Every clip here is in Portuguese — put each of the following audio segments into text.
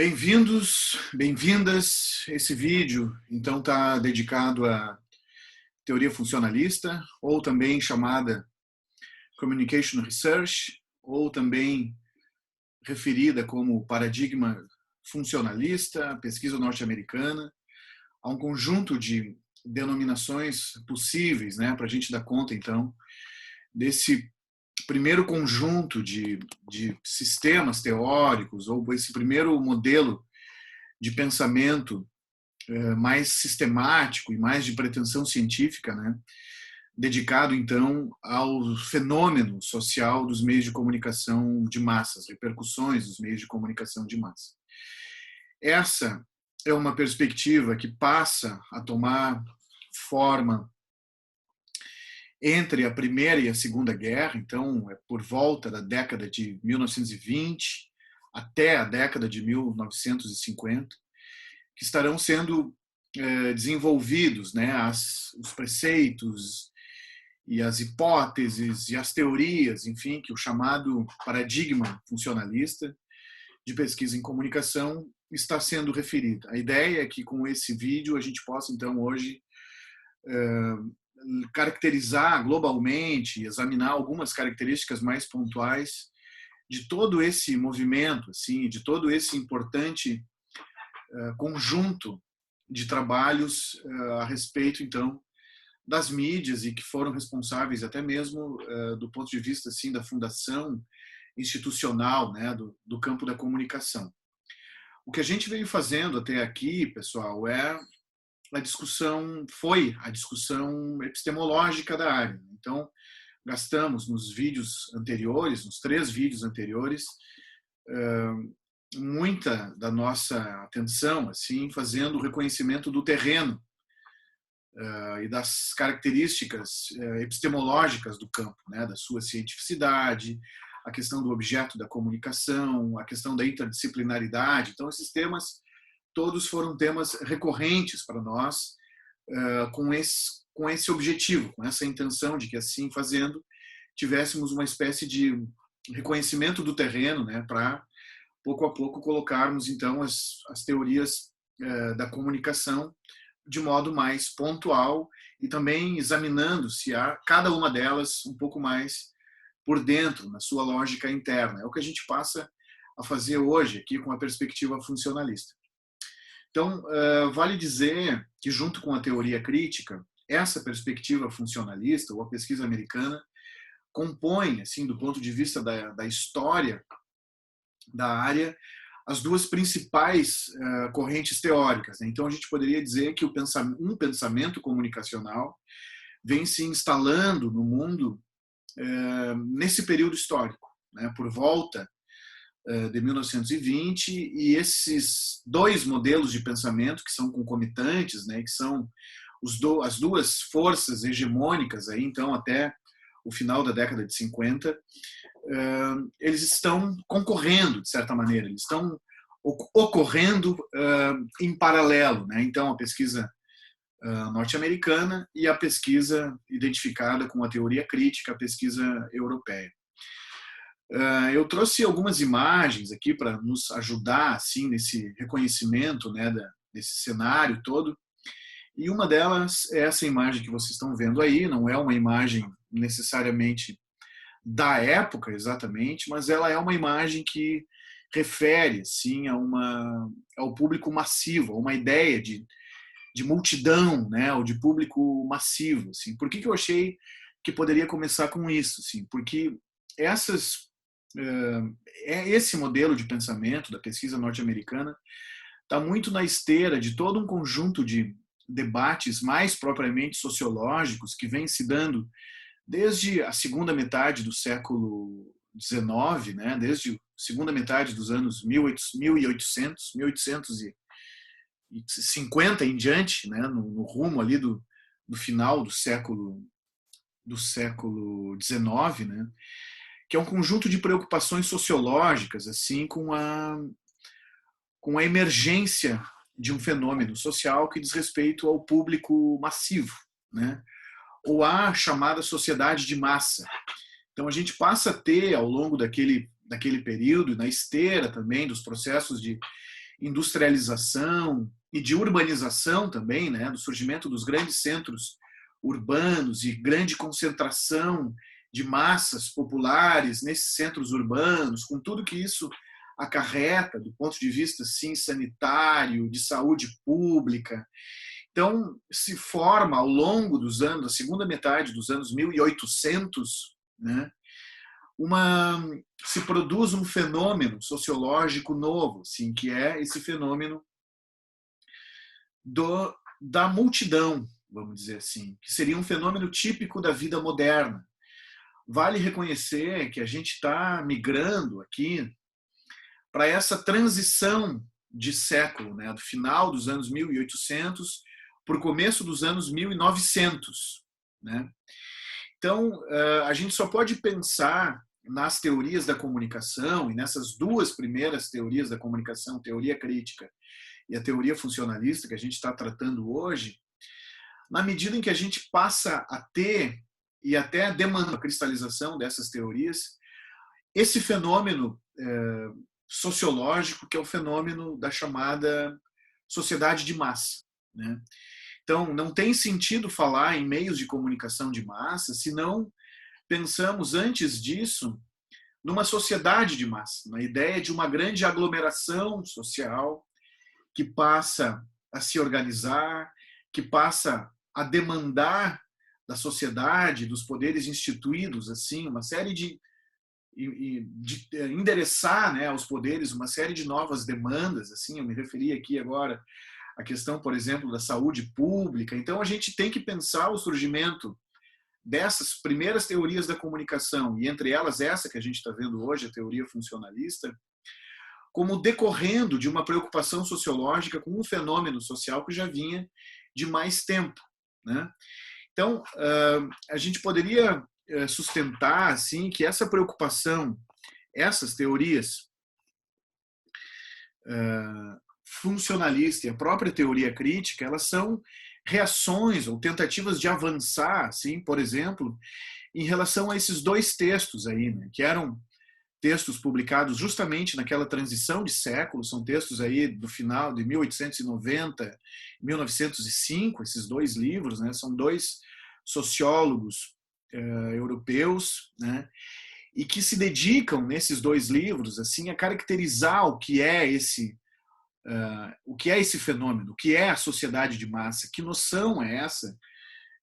Bem-vindos, bem-vindas. Esse vídeo, então, está dedicado à teoria funcionalista, ou também chamada Communication Research, ou também referida como paradigma funcionalista, pesquisa norte-americana. Há um conjunto de denominações possíveis, né, para a gente dar conta, então, desse primeiro conjunto de sistemas teóricos, ou esse primeiro modelo de pensamento mais sistemático e mais de pretensão científica, né, dedicado, então, ao fenômeno social dos meios de comunicação de massas, repercussões dos meios de comunicação de massa. Essa é uma perspectiva que passa a tomar forma entre a Primeira e a Segunda Guerra, então, é por volta da década de 1920 até a década de 1950, que estarão sendo desenvolvidos, né, os preceitos e as hipóteses e as teorias, enfim, que o chamado paradigma funcionalista de pesquisa em comunicação está sendo referido. A ideia é que com esse vídeo a gente possa, então, hoje caracterizar globalmente, examinar algumas características mais pontuais de todo esse movimento, assim, de todo esse importante conjunto de trabalhos a respeito, então, das mídias e que foram responsáveis até mesmo do ponto de vista, assim, da fundação institucional, né, do campo da comunicação. O que a gente veio fazendo até aqui, pessoal, foi a discussão epistemológica da área. Então, gastamos nos vídeos anteriores, nos 3 vídeos anteriores, muita da nossa atenção, assim, fazendo o reconhecimento do terreno e das características epistemológicas do campo, né, da sua cientificidade, a questão do objeto da comunicação, a questão da interdisciplinaridade. Então, esses temas todos foram temas recorrentes para nós, com esse objetivo, com essa intenção de que, assim fazendo, tivéssemos uma espécie de reconhecimento do terreno, né, para, pouco a pouco, colocarmos, então, as teorias da comunicação de modo mais pontual e também examinando se há cada uma delas um pouco mais por dentro, na sua lógica interna. É o que a gente passa a fazer hoje aqui com a perspectiva funcionalista. Então, vale dizer que, junto com a teoria crítica, essa perspectiva funcionalista, ou a pesquisa americana, compõe, assim, do ponto de vista da história da área, as duas principais correntes teóricas. Então, a gente poderia dizer que um pensamento comunicacional vem se instalando no mundo nesse período histórico, né, por volta de 1920, e esses 2 modelos de pensamento que são concomitantes, né, que são as duas forças hegemônicas aí, então, até o final da década de 50, eles estão concorrendo, de certa maneira, eles estão ocorrendo em paralelo, né? Então, a pesquisa norte-americana e a pesquisa identificada com a teoria crítica, a pesquisa europeia. Eu trouxe algumas imagens aqui para nos ajudar, assim, nesse reconhecimento, né, desse cenário todo. E uma delas é essa imagem que vocês estão vendo aí. Não é uma imagem necessariamente da época exatamente, mas ela é uma imagem que refere, assim, ao público massivo, a uma ideia de multidão, né, ou de público massivo. Assim. Por que eu achei que poderia começar com isso? Assim? Porque esse modelo de pensamento da pesquisa norte-americana está muito na esteira de todo um conjunto de debates mais propriamente sociológicos que vem se dando desde a segunda metade do século XIX, né, desde a segunda metade dos anos 1850 em diante, né, no rumo ali do final do século XIX, né, que é um conjunto de preocupações sociológicas, assim, com a emergência de um fenômeno social que diz respeito ao público massivo, né, ou à chamada sociedade de massa. Então, a gente passa a ter, ao longo daquele período, na esteira também dos processos de industrialização e de urbanização também, né, do surgimento dos grandes centros urbanos e grande concentração de massas populares nesses centros urbanos, com tudo que isso acarreta do ponto de vista sim sanitário, de saúde pública. Então, se forma ao longo dos anos, da segunda metade dos anos 1800, né, se produz um fenômeno sociológico novo, assim, que é esse fenômeno da multidão, vamos dizer assim, que seria um fenômeno típico da vida moderna. Vale reconhecer que a gente está migrando aqui para essa transição de século, né, do final dos anos 1800 para o começo dos anos 1900. Né? Então, a gente só pode pensar nas teorias da comunicação, e nessas duas primeiras teorias da comunicação, a teoria crítica e a teoria funcionalista, que a gente está tratando hoje, na medida em que a gente passa a ter, e até demanda a cristalização dessas teorias, esse fenômeno sociológico, que é o fenômeno da chamada sociedade de massa. Né? Então, não tem sentido falar em meios de comunicação de massa se não pensamos, antes disso, numa sociedade de massa, na ideia de uma grande aglomeração social que passa a se organizar, que passa a demandar da sociedade, dos poderes instituídos, assim, uma série de endereçar, né, aos poderes uma série de novas demandas, assim, eu me referi aqui agora à questão, por exemplo, da saúde pública. Então, a gente tem que pensar o surgimento dessas primeiras teorias da comunicação, e entre elas essa que a gente está vendo hoje, a teoria funcionalista, como decorrendo de uma preocupação sociológica com um fenômeno social que já vinha de mais tempo. Né? Então, a gente poderia sustentar assim, que essa preocupação, essas teorias funcionalista e a própria teoria crítica, elas são reações ou tentativas de avançar, assim, por exemplo, em relação a esses dois textos aí, né, que eram textos publicados justamente naquela transição de século, são textos aí do final de 1890, 1905, esses dois livros, né, são dois sociólogos europeus, né, e que se dedicam nesses dois livros assim a caracterizar o que é esse fenômeno, o que é a sociedade de massa, que noção é essa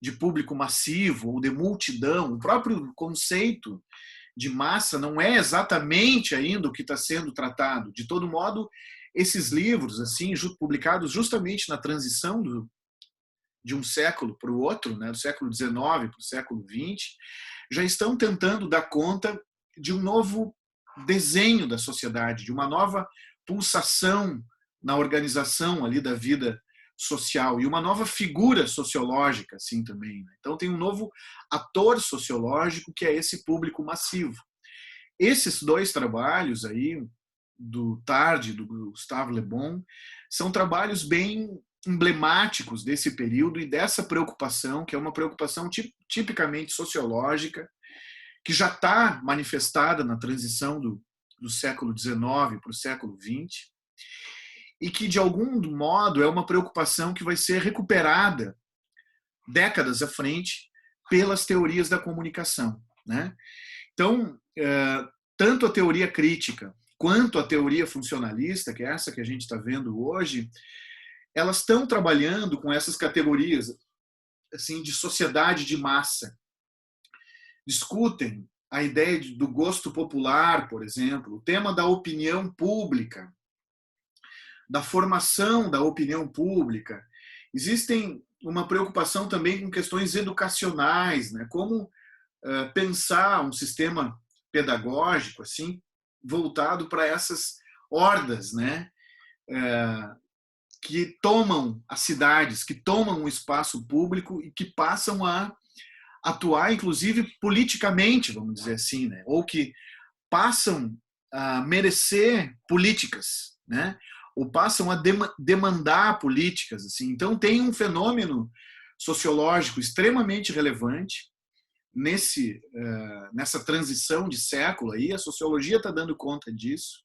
de público massivo ou de multidão. O próprio conceito de massa não é exatamente ainda o que está sendo tratado. De todo modo, esses livros, assim, publicados justamente na transição de um século para o outro, né, do século XIX para o século XX, já estão tentando dar conta de um novo desenho da sociedade, de uma nova pulsação na organização ali da vida social e uma nova figura sociológica, assim também. Né? Então tem um novo ator sociológico que é esse público massivo. Esses dois trabalhos aí do Tarde, do Gustave Le Bon, são trabalhos bem emblemáticos desse período e dessa preocupação, que é uma preocupação tipicamente sociológica, que já está manifestada na transição do século XIX para o século XX, e que, de algum modo, é uma preocupação que vai ser recuperada décadas à frente pelas teorias da comunicação. Né? Então, tanto a teoria crítica quanto a teoria funcionalista, que é essa que a gente está vendo hoje, elas estão trabalhando com essas categorias assim, de sociedade de massa. Discutem a ideia do gosto popular, por exemplo, o tema da opinião pública, da formação da opinião pública. Existem uma preocupação também com questões educacionais, né? Como pensar um sistema pedagógico assim voltado para essas hordas, né? Que tomam as cidades, que tomam o espaço público e que passam a atuar, inclusive politicamente, vamos dizer assim, né? Ou que passam a merecer políticas, né? Ou passam a demandar políticas, assim. Então tem um fenômeno sociológico extremamente relevante nessa transição de século aí. A sociologia está dando conta disso,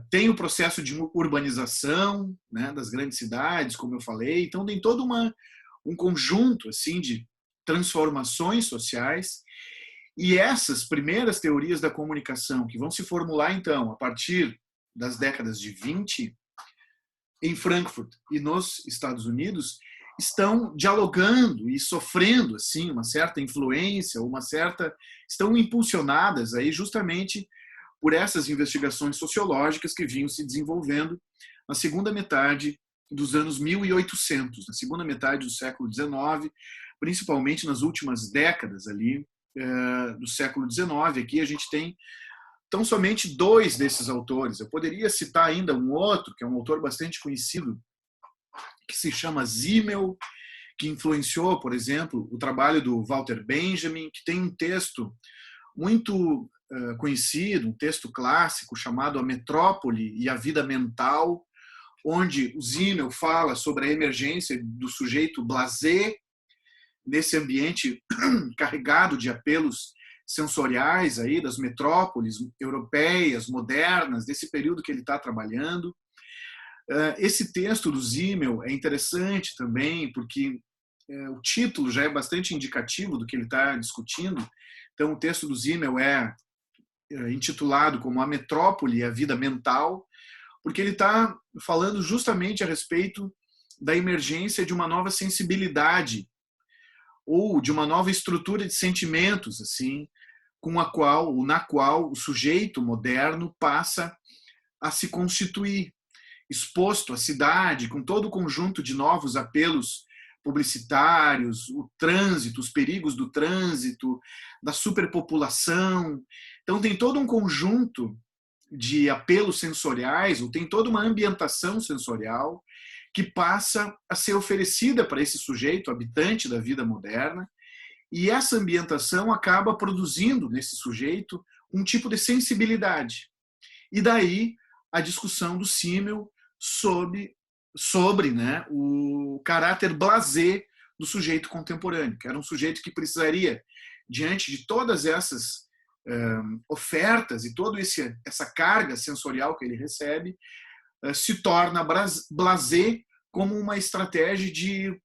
Tem o processo de urbanização, né, das grandes cidades, como eu falei. Então tem todo um conjunto assim de transformações sociais. E essas primeiras teorias da comunicação, que vão se formular então a partir das décadas de 20 em Frankfurt e nos Estados Unidos, estão dialogando e sofrendo assim uma certa influência, estão impulsionadas aí justamente por essas investigações sociológicas que vinham se desenvolvendo na segunda metade dos anos 1800, na segunda metade do século XIX, principalmente nas últimas décadas ali do século XIX. Aqui a gente tem tão somente dois desses autores. Eu poderia citar ainda um outro, que é um autor bastante conhecido, que se chama Simmel, que influenciou, por exemplo, o trabalho do Walter Benjamin, que tem um texto muito conhecido, um texto clássico chamado A Metrópole e a Vida Mental, onde o Simmel fala sobre a emergência do sujeito blasé nesse ambiente carregado de apelos sensoriais aí das metrópoles europeias, modernas, desse período que ele está trabalhando. Esse texto do Simmel é interessante também, porque o título já é bastante indicativo do que ele está discutindo. Então, o texto do Simmel é intitulado como A Metrópole e a Vida Mental, porque ele está falando justamente a respeito da emergência de uma nova sensibilidade ou de uma nova estrutura de sentimentos, assim, na qual o sujeito moderno passa a se constituir, exposto à cidade, com todo o conjunto de novos apelos publicitários, o trânsito, os perigos do trânsito, da superpopulação. Então tem todo um conjunto de apelos sensoriais, ou tem toda uma ambientação sensorial que passa a ser oferecida para esse sujeito, habitante da vida moderna, e essa ambientação acaba produzindo nesse sujeito um tipo de sensibilidade. E daí a discussão do Simmel sobre né, o caráter blasé do sujeito contemporâneo, que era um sujeito que precisaria, diante de todas essas ofertas e toda essa carga sensorial que ele recebe, se torna blasé como uma estratégia de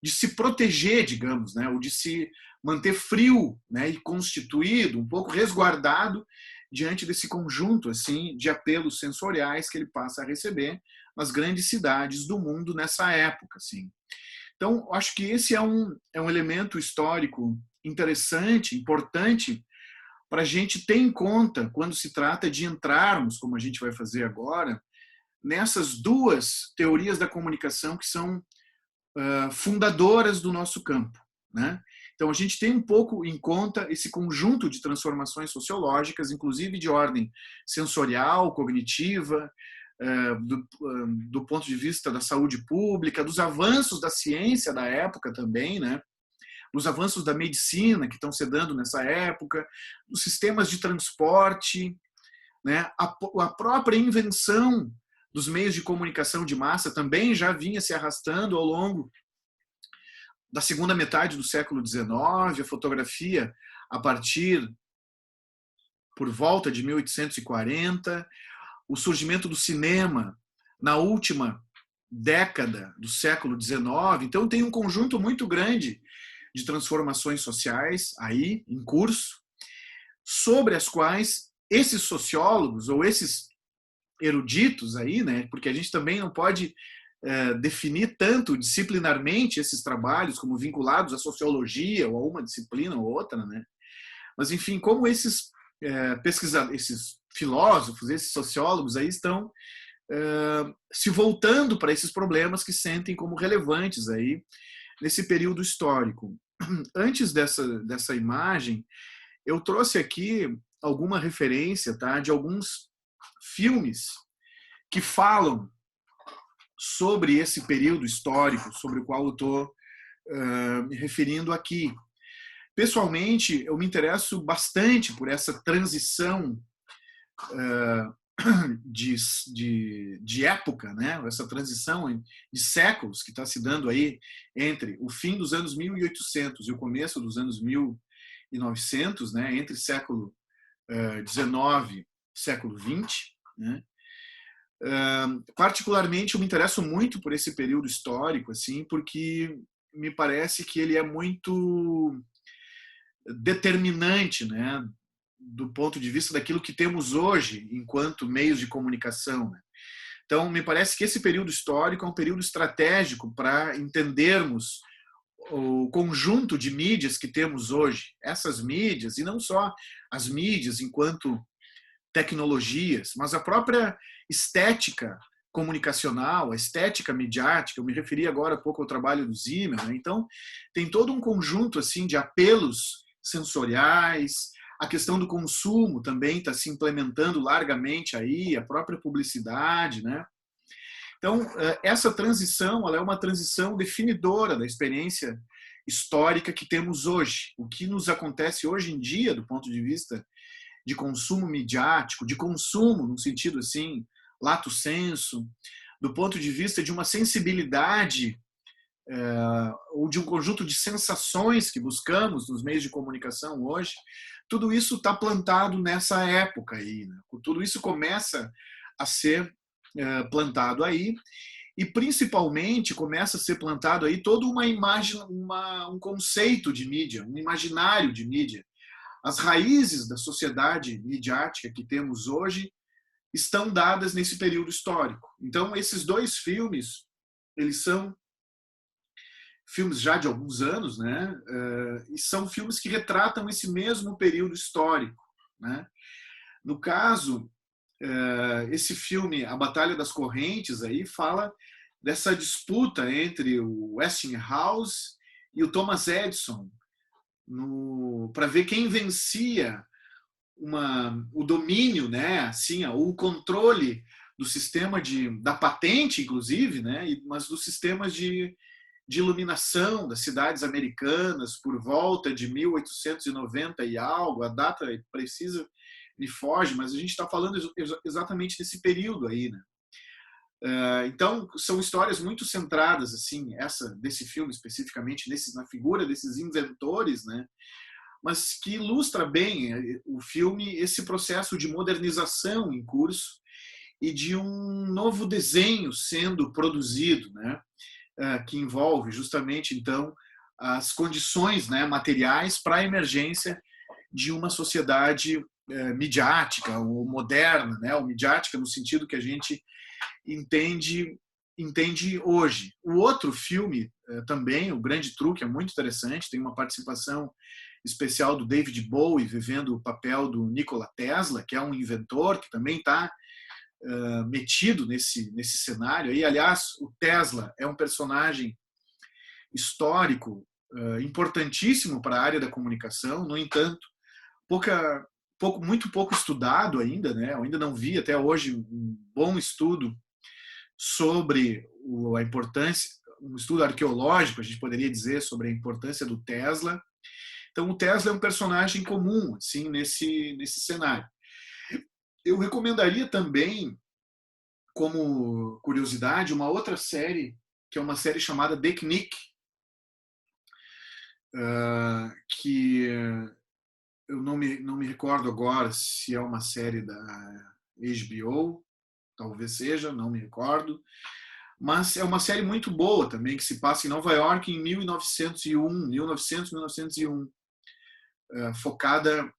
se proteger, digamos, né, ou de se manter frio, né, e constituído, um pouco resguardado diante desse conjunto assim de apelos sensoriais que ele passa a receber nas grandes cidades do mundo nessa época, assim. Então, acho que esse é um elemento histórico interessante, importante, para a gente ter em conta quando se trata de entrarmos, como a gente vai fazer agora, nessas duas teorias da comunicação que são fundadoras do nosso campo, né? Então, a gente tem um pouco em conta esse conjunto de transformações sociológicas, inclusive de ordem sensorial, cognitiva, do ponto de vista da saúde pública, dos avanços da ciência da época também, né? Dos avanços da medicina que estão se dando nessa época, dos sistemas de transporte, né? A própria invenção dos meios de comunicação de massa também já vinha se arrastando ao longo da segunda metade do século XIX, a fotografia a partir por volta de 1840, o surgimento do cinema na última década do século XIX. Então tem um conjunto muito grande de transformações sociais aí em curso, sobre as quais esses sociólogos ou esses eruditos aí, né, porque a gente também não pode definir tanto disciplinarmente esses trabalhos como vinculados à sociologia ou a uma disciplina ou outra, né? Mas enfim, como esses pesquisadores, esses filósofos, esses sociólogos aí estão se voltando para esses problemas que sentem como relevantes aí nesse período histórico. Antes dessa imagem, eu trouxe aqui alguma referência, tá, de alguns filmes que falam sobre esse período histórico sobre o qual eu estou me referindo aqui. Pessoalmente, eu me interesso bastante por essa transição de época, né? Essa transição de séculos que está se dando aí entre o fim dos anos 1800 e o começo dos anos 1900, né? Entre século XIX e século XX. né? Particularmente, eu me interesso muito por esse período histórico, assim, porque me parece que ele é muito determinante, né, do ponto de vista daquilo que temos hoje enquanto meios de comunicação, né? Então, me parece que esse período histórico é um período estratégico para entendermos o conjunto de mídias que temos hoje. Essas mídias, e não só as mídias enquanto tecnologias, mas a própria estética comunicacional, a estética midiática. Eu me referi agora há pouco ao trabalho do Zimmer, né? Então, tem todo um conjunto assim de apelos sensoriais. A questão do consumo também está se implementando largamente aí, a própria publicidade, né? Então, essa transição, ela é uma transição definidora da experiência histórica que temos hoje. O que nos acontece hoje em dia, do ponto de vista de consumo midiático, de consumo no sentido assim, lato sensu, do ponto de vista de uma sensibilidade ou de um conjunto de sensações que buscamos nos meios de comunicação hoje, tudo isso está plantado nessa época aí, né? Tudo isso começa a ser plantado aí, e principalmente começa a ser plantado aí toda uma imagem, um conceito de mídia, um imaginário de mídia. As raízes da sociedade midiática que temos hoje estão dadas nesse período histórico. Então, esses dois filmes, eles são filmes já de alguns anos, né? E são filmes que retratam esse mesmo período histórico, né? No caso, esse filme, A Batalha das Correntes, aí fala dessa disputa entre o Westinghouse e o Thomas Edison para ver quem vencia o domínio, né, assim, o controle do sistema da patente, inclusive, né, mas dos sistemas de iluminação das cidades americanas por volta de 1890 e algo. A data precisa me foge, mas a gente está falando exatamente desse período aí, né? Então, são histórias muito centradas, assim, essa desse filme especificamente, na figura desses inventores, né? Mas que ilustra bem o filme esse processo de modernização em curso e de um novo desenho sendo produzido, né? Que envolve justamente, então, as condições, né, materiais para a emergência de uma sociedade midiática ou moderna, né? Ou midiática no sentido que a gente entende hoje. O outro filme também, O Grande Truque, é muito interessante, tem uma participação especial do David Bowie vivendo o papel do Nikola Tesla, que é um inventor que também está metido nesse cenário. E, aliás, o Tesla é um personagem histórico importantíssimo para a área da comunicação, no entanto, muito pouco estudado ainda, né? Eu ainda não vi até hoje um bom estudo sobre a importância, um estudo arqueológico, a gente poderia dizer, sobre a importância do Tesla. Então, o Tesla é um personagem comum, assim, nesse cenário. Eu recomendaria também, como curiosidade, uma outra série, que é uma série chamada The Knick, que eu não me recordo agora se é uma série da HBO, talvez seja, não me recordo, mas é uma série muito boa também, que se passa em Nova York em 1901, focada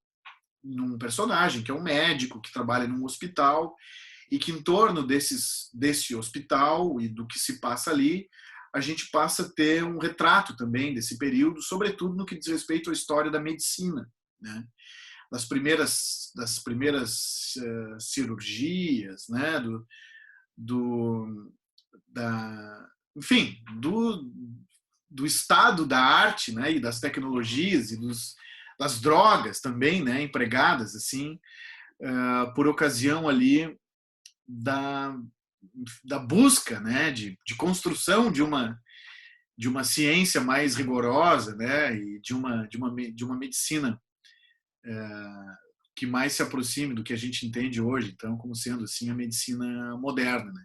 num personagem que é um médico que trabalha num hospital e que em torno desse hospital e do que se passa ali, a gente passa a ter um retrato também desse período, sobretudo no que diz respeito à história da medicina, né? Das primeiras cirurgias, né? Enfim, do estado da arte, né? E das tecnologias e das drogas também, né? Empregadas assim por ocasião ali da busca, né? De construção de uma ciência mais rigorosa, né? E de uma medicina que mais se aproxime do que a gente entende hoje, então, como sendo assim a medicina moderna, né?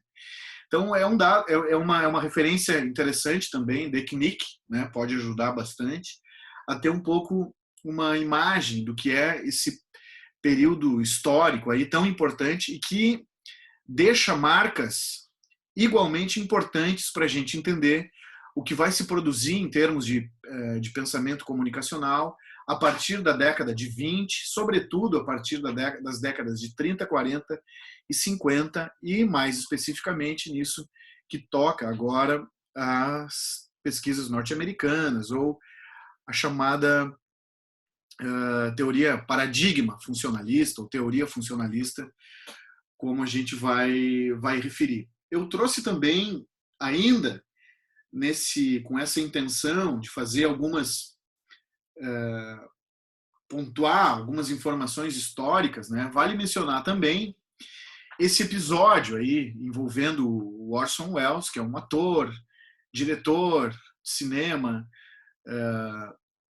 Então é uma referência interessante também, The Knick, né? Pode ajudar bastante a ter um pouco uma imagem do que é esse período histórico aí tão importante e que deixa marcas igualmente importantes para a gente entender o que vai se produzir em termos de pensamento comunicacional a partir da década de 20, sobretudo a partir das décadas de 30, 40 e 50, e mais especificamente nisso que toca agora às pesquisas norte-americanas, ou a chamada teoria paradigma funcionalista, ou teoria funcionalista, como a gente vai referir. Eu trouxe também, ainda com essa intenção de fazer pontuar algumas informações históricas, né? Vale mencionar também esse episódio aí envolvendo o Orson Welles, que é um ator, diretor de cinema,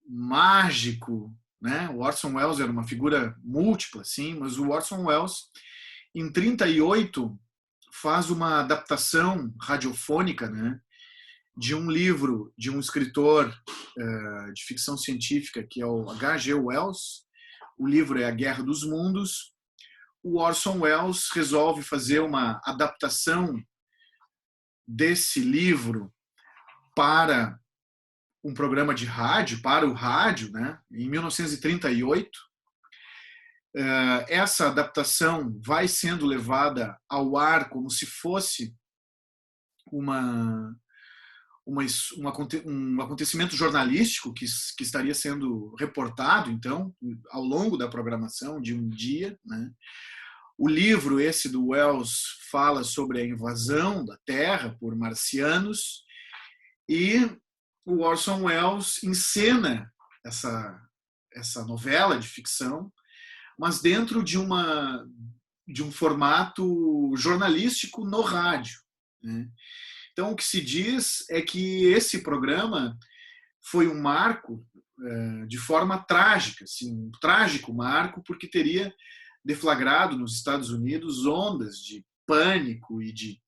mágico, né? O Orson Welles era uma figura múltipla, sim, mas o Orson Welles, em 38, faz uma adaptação radiofônica, né, de um livro de um escritor de ficção científica, que é o H.G. Wells. O livro é A Guerra dos Mundos. O Orson Welles resolve fazer uma adaptação desse livro para um programa de rádio, para o rádio, né, em 1938. Essa adaptação vai sendo levada ao ar como se fosse um acontecimento jornalístico que estaria sendo reportado, então, ao longo da programação de um dia, né? O livro esse do Wells fala sobre a invasão da Terra por marcianos, e o Orson Welles encena essa novela de ficção, mas dentro de um formato jornalístico no rádio, né? Então, o que se diz é que esse programa foi um marco de forma trágica, assim, um trágico marco, porque teria deflagrado nos Estados Unidos ondas de pânico e de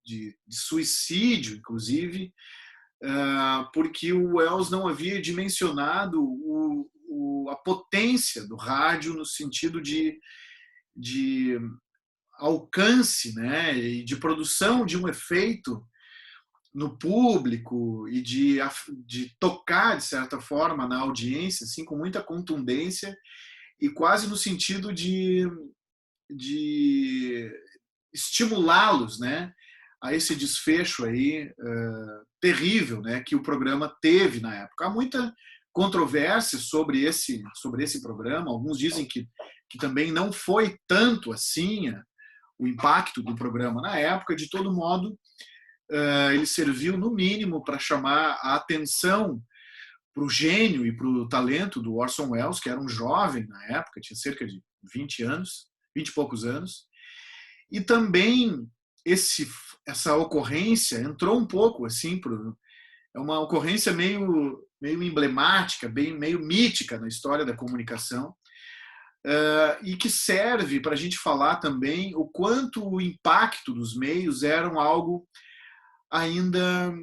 suicídio, inclusive, porque o Wells não havia dimensionado a potência do rádio no sentido de alcance, né, e de produção de um efeito no público e de tocar, de certa forma, na audiência, assim, com muita contundência e quase no sentido de estimulá-los, né, a esse desfecho aí terrível, né, que o programa teve na época. Há muita controvérsia sobre esse programa. Alguns dizem que também não foi tanto assim o impacto do programa na época. De todo modo, ele serviu, no mínimo, para chamar a atenção para o gênio e para o talento do Orson Welles, que era um jovem na época, tinha cerca de 20 anos, 20 e poucos anos. E também essa ocorrência entrou um pouco assim, é uma ocorrência meio emblemática, meio mítica na história da comunicação, e que serve para a gente falar também o quanto o impacto dos meios era algo ainda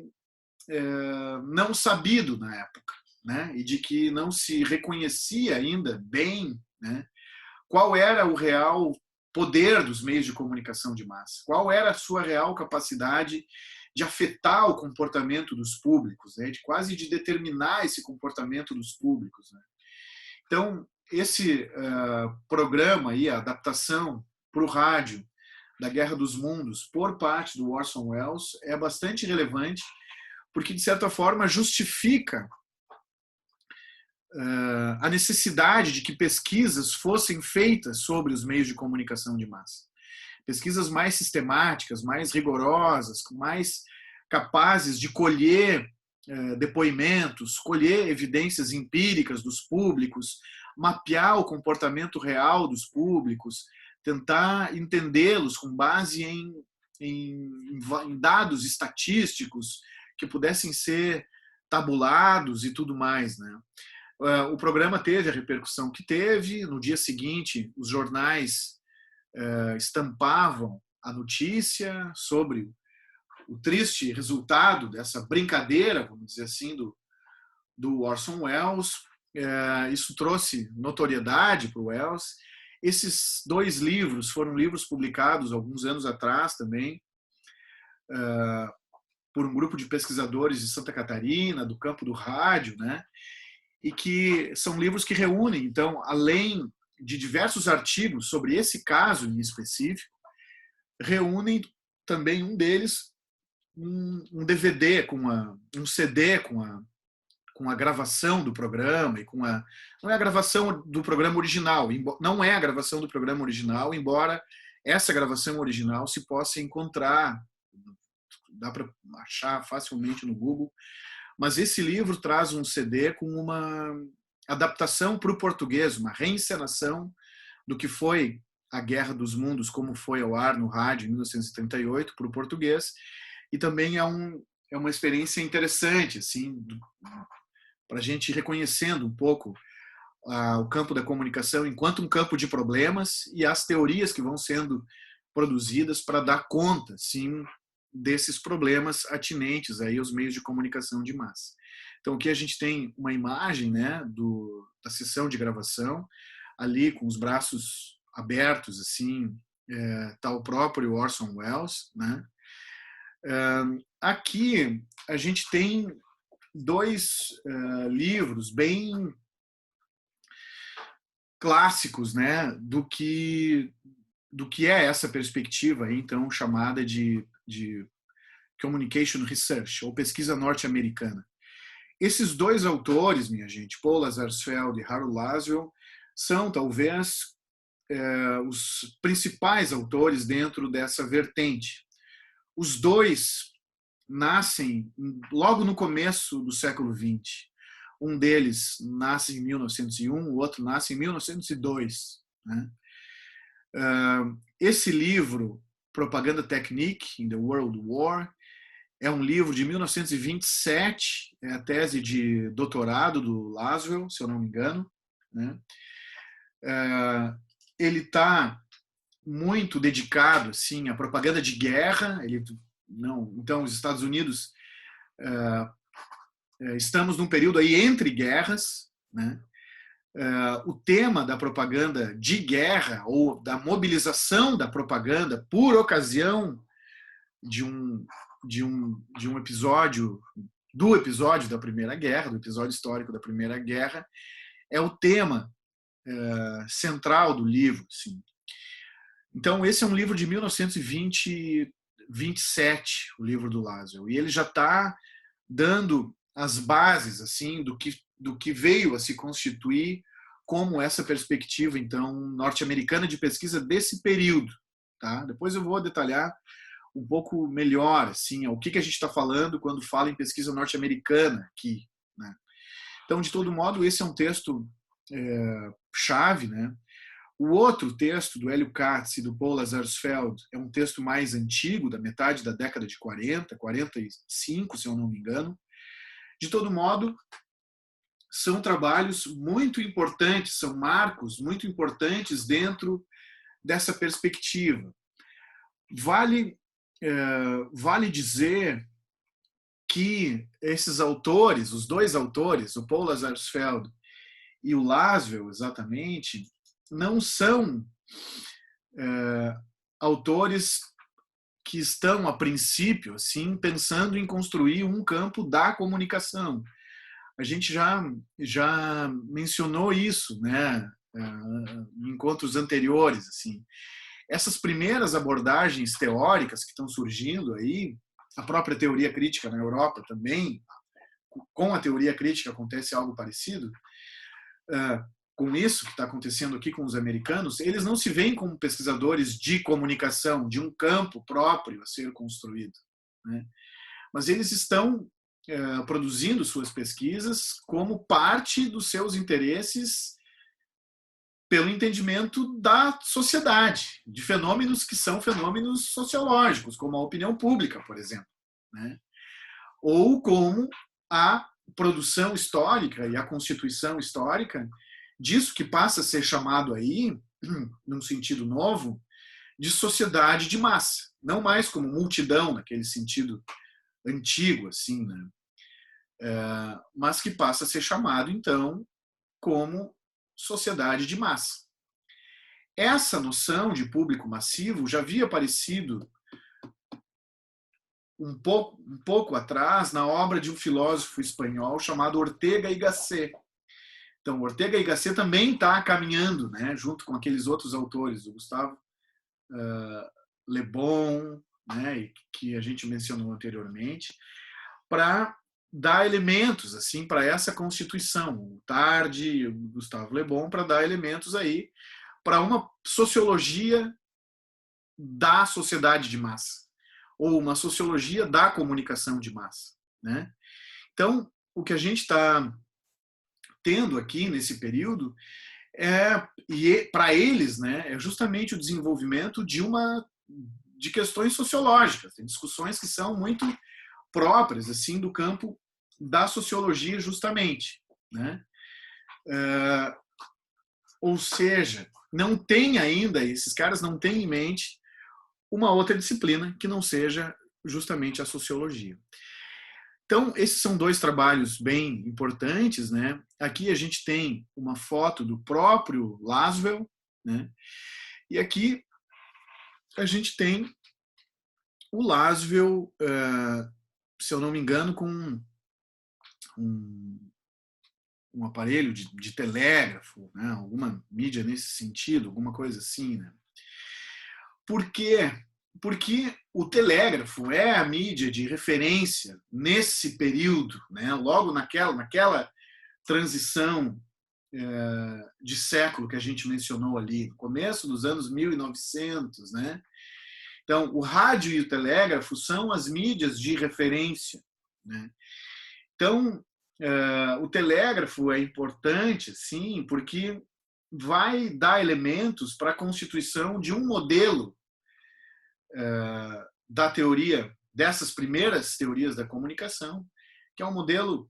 não sabido na época, né? E de que não se reconhecia ainda bem, né, qual era o real poder dos meios de comunicação de massa, qual era a sua real capacidade de afetar o comportamento dos públicos, né, de determinar esse comportamento dos públicos, né? Então, esse programa aí, a adaptação para o rádio da Guerra dos Mundos por parte do Orson Welles é bastante relevante, porque, de certa forma, justifica a necessidade de que pesquisas fossem feitas sobre os meios de comunicação de massa. Pesquisas mais sistemáticas, mais rigorosas, mais capazes de colher depoimentos, colher evidências empíricas dos públicos, mapear o comportamento real dos públicos, tentar entendê-los com base em dados estatísticos que pudessem ser tabulados e tudo mais, né? O programa teve a repercussão que teve. No dia seguinte, os jornais estampavam a notícia sobre o triste resultado dessa brincadeira, vamos dizer assim, do Orson Welles. Isso trouxe notoriedade para o Welles. Esses 2 livros foram livros publicados alguns anos atrás também, por um grupo de pesquisadores de Santa Catarina, do campo do rádio, né? E que são livros que reúnem, então, além de diversos artigos sobre esse caso em específico, reúnem também um deles um DVD, um CD com a gravação do programa e não é a gravação do programa original, não é a gravação do programa original, embora essa gravação original se possa encontrar, dá para achar facilmente no Google, mas esse livro traz um CD com uma adaptação para o português, uma reencenação do que foi a Guerra dos Mundos, como foi ao ar no rádio em 1938 para o português, e também é uma experiência interessante, assim, para a gente ir reconhecendo um pouco o campo da comunicação enquanto um campo de problemas e as teorias que vão sendo produzidas para dar conta, sim, desses problemas atinentes aí aos meios de comunicação de massa. Então aqui a gente tem uma imagem, né, da sessão de gravação, ali com os braços abertos, assim, tá o próprio Orson Welles, né? Aqui a gente tem 2 livros bem clássicos, né, do que é essa perspectiva aí, então chamada de Communication Research, ou pesquisa norte-americana. Esses 2 autores, minha gente, Paul Lazarsfeld e Harold Laswell, são talvez os principais autores dentro dessa vertente. Os 2 nascem logo no começo do século XX. Um deles nasce em 1901, o outro nasce em 1902. Né? Esse livro, Propaganda Technique in the World War, é um livro de 1927, é a tese de doutorado do Laswell, se eu não me engano. Né? Ele está muito dedicado assim, à propaganda de guerra. Então, os Estados Unidos, estamos num período aí entre guerras, né? O tema da propaganda de guerra ou da mobilização da propaganda por ocasião de um episódio, do episódio da Primeira Guerra, do episódio histórico da Primeira Guerra, é o tema central do livro. Assim. Então, esse é um livro de 1927, o livro do Laswell, e ele já está dando as bases assim do que veio a se constituir como essa perspectiva então norte-americana de pesquisa desse período, tá? Depois eu vou detalhar um pouco melhor assim o que a gente está falando quando fala em pesquisa norte-americana aqui, né? Então, de todo modo, esse é um texto chave, né? O outro texto do Hélio Katz e do Paul Lazarsfeld é um texto mais antigo, da metade da década de 40, 45, se eu não me engano. De todo modo, são trabalhos muito importantes, são marcos muito importantes dentro dessa perspectiva. Vale dizer que esses autores, os 2 autores, o Paul Lazarsfeld e o Laswell, exatamente, não são autores que estão, a princípio, assim, pensando em construir um campo da comunicação. A gente já mencionou isso, né, em encontros anteriores. Assim. Essas primeiras abordagens teóricas que estão surgindo aí, a própria teoria crítica na Europa também, com a teoria crítica acontece algo parecido, com isso que está acontecendo aqui com os americanos, eles não se veem como pesquisadores de comunicação, de um campo próprio a ser construído, né? Mas eles estão produzindo suas pesquisas como parte dos seus interesses pelo entendimento da sociedade, de fenômenos que são fenômenos sociológicos, como a opinião pública, por exemplo, né? Ou como a produção histórica e a constituição histórica disso que passa a ser chamado aí, num sentido novo, de sociedade de massa. Não mais como multidão, naquele sentido antigo, assim, né? Mas que passa a ser chamado, então, como sociedade de massa. essa noção de público massivo já havia aparecido um pouco atrás na obra de um filósofo espanhol chamado Ortega y Gasset. Então, Ortega y Gasset também está caminhando, né, junto com aqueles outros autores, o Gustave Le Bon, né, que a gente mencionou anteriormente, para dar elementos assim para essa constituição. O Tarde e o Gustave Le Bon para dar elementos aí para uma sociologia da sociedade de massa, ou uma sociologia da comunicação de massa, né? Então, o que a gente está tendo aqui nesse período e para eles, né, é justamente o desenvolvimento de questões sociológicas, tem discussões que são muito próprias assim do campo da sociologia justamente, né? Ou seja, não tem ainda, esses caras não têm em mente uma outra disciplina que não seja justamente a sociologia. Então, esses são dois trabalhos bem importantes, né? Aqui a gente tem uma foto do próprio Laswell, né? E aqui a gente tem o Laswell, se eu não me engano, com um aparelho de telégrafo, né? Alguma mídia nesse sentido, alguma coisa assim, né? Por quê? Porque o telégrafo é a mídia de referência nesse período, né? Logo naquela transição de século que a gente mencionou ali, no começo dos anos 1900, né? Então, o rádio e o telégrafo são as mídias de referência, né? Então, o telégrafo é importante, sim, porque vai dar elementos para a constituição de um modelo da teoria, dessas primeiras teorias da comunicação, que é um modelo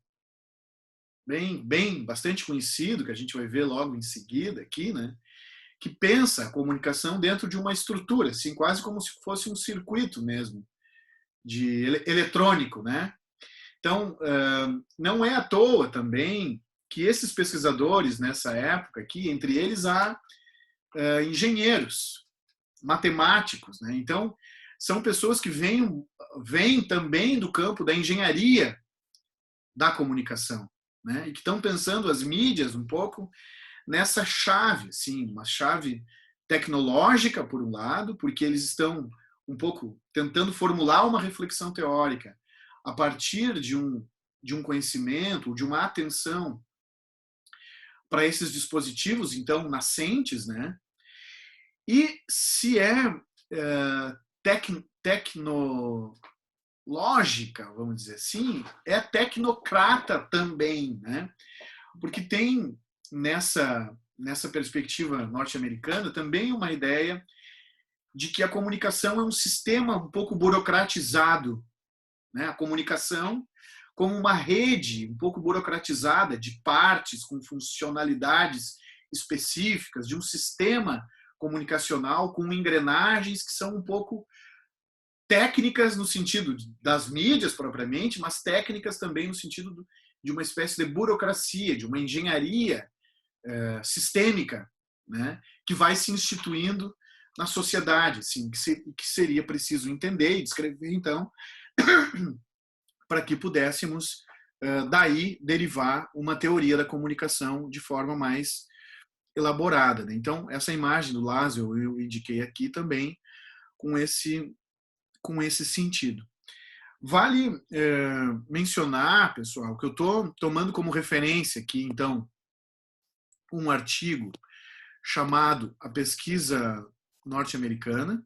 bastante conhecido, que a gente vai ver logo em seguida aqui, né? Que pensa a comunicação dentro de uma estrutura, assim, quase como se fosse um circuito mesmo, de eletrônico, né? Então, não é à toa também que esses pesquisadores nessa época aqui, entre eles há engenheiros, matemáticos, né? Então, são pessoas que vêm também do campo da engenharia da comunicação, né? E que estão pensando as mídias um pouco nessa chave, assim, uma chave tecnológica, por um lado, porque eles estão um pouco tentando formular uma reflexão teórica a partir de um conhecimento, de uma atenção para esses dispositivos, então, nascentes, né? E se tecnológica, vamos dizer assim, é tecnocrata também, né? Porque tem nessa perspectiva norte-americana também uma ideia de que a comunicação é um sistema um pouco burocratizado, né? A comunicação como uma rede um pouco burocratizada de partes com funcionalidades específicas, de um sistema comunicacional com engrenagens que são um pouco técnicas no sentido das mídias propriamente, mas técnicas também no sentido de uma espécie de burocracia, de uma engenharia sistêmica, né, que vai se instituindo na sociedade, assim, que seria preciso entender e descrever, então, para que pudéssemos daí derivar uma teoria da comunicação de forma mais elaborada, né? Então, essa imagem do Laswell eu indiquei aqui também com esse sentido. Vale mencionar, pessoal, que eu estou tomando como referência aqui, então, um artigo chamado A Pesquisa Norte-Americana,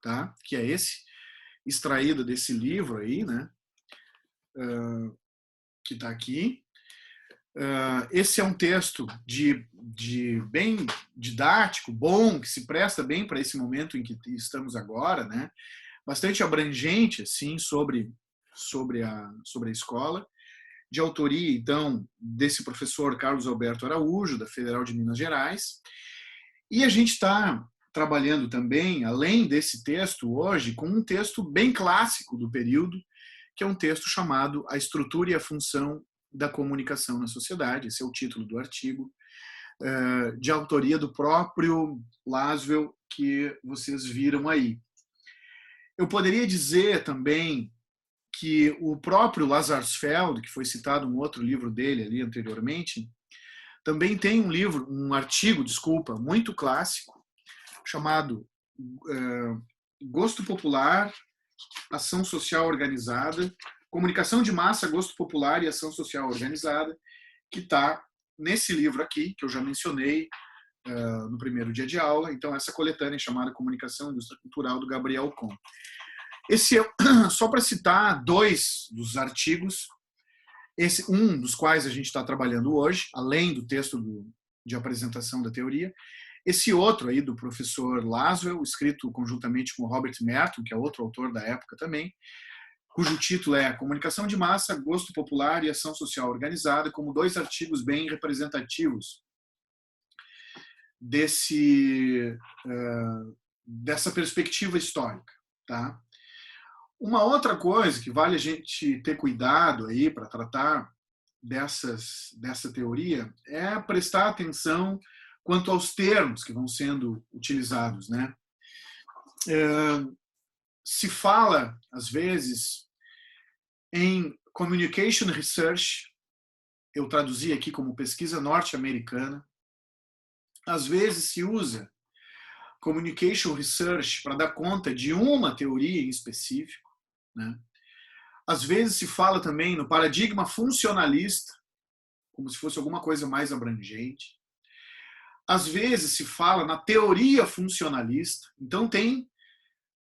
tá? Que é esse, extraído desse livro aí, né? Que está aqui. Esse é um texto de bem didático, bom, que se presta bem para esse momento em que estamos agora, né? Bastante abrangente assim sobre a escola, de autoria então desse professor Carlos Alberto Araújo, da Federal de Minas Gerais. E a gente está trabalhando também, além desse texto hoje, com um texto bem clássico do período, que é um texto chamado A Estrutura e a Função da Comunicação na Sociedade. Esse é o título do artigo, de autoria do próprio Laswell, que vocês viram aí. Eu poderia dizer também que o próprio Lazarsfeld, que foi citado um outro livro dele ali anteriormente, também tem um artigo, muito clássico, chamado Gosto Popular, Ação Social Organizada, Comunicação de Massa, Gosto Popular e Ação Social Organizada, que está nesse livro aqui, que eu já mencionei no primeiro dia de aula. Então, essa coletânea é chamada Comunicação e Indústria Cultural, do Gabriel Kohn. Só para citar 2 dos artigos, um dos quais a gente está trabalhando hoje, além do texto de apresentação da teoria. Esse outro aí do professor Laswell, escrito conjuntamente com o Robert Merton, que é outro autor da época também, cujo título é Comunicação de Massa, Gosto Popular e Ação Social Organizada, como 2 artigos bem representativos dessa perspectiva histórica. Tá? Uma outra coisa que vale a gente ter cuidado aí para tratar dessa teoria é prestar atenção quanto aos termos que vão sendo utilizados, né? Se fala, às vezes, em Communication Research, eu traduzi aqui como pesquisa norte-americana. Às vezes se usa Communication Research para dar conta de uma teoria em específico, né? Às vezes se fala também no paradigma funcionalista, como se fosse alguma coisa mais abrangente. Às vezes se fala na teoria funcionalista. Então tem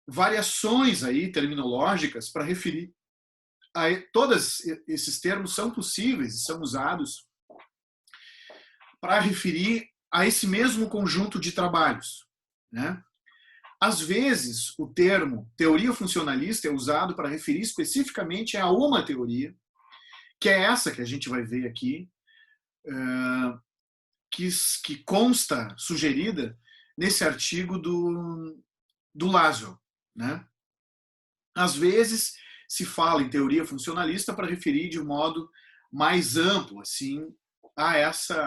variações aí terminológicas para referir todos esses termos são possíveis e são usados para referir a esse mesmo conjunto de trabalhos, né? Às vezes, o termo teoria funcionalista é usado para referir especificamente a uma teoria, que é essa que a gente vai ver aqui, que consta, sugerida, nesse artigo do Laswell, né? Às vezes, se fala em teoria funcionalista para referir de um modo mais amplo, assim, a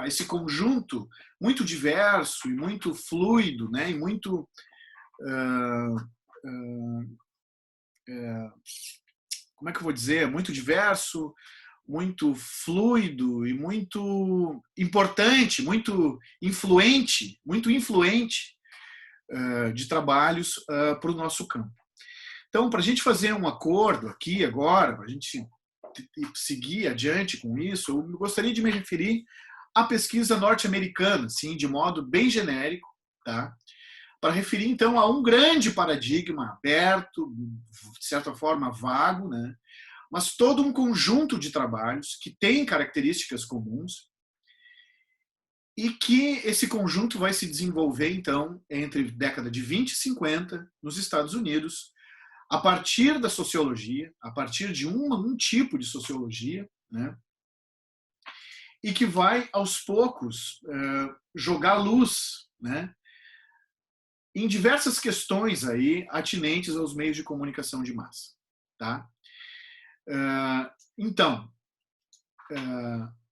esse conjunto muito diverso e muito fluido, né? E muito como é que eu vou dizer? Muito diverso, muito fluido e muito importante, muito influente de trabalhos para o nosso campo. Então, para a gente fazer um acordo aqui agora, para a gente seguir adiante com isso, eu gostaria de me referir à pesquisa norte-americana, assim, de modo bem genérico, tá? Para referir, então, a um grande paradigma aberto, de certa forma vago, né? Mas todo um conjunto de trabalhos que tem características comuns e que esse conjunto vai se desenvolver, então, entre década de 20 e 50, nos Estados Unidos, a partir da sociologia, a partir de um tipo de sociologia, né? E que vai, aos poucos, jogar luz, né? Em diversas questões aí atinentes aos meios de comunicação de massa. Tá? Então,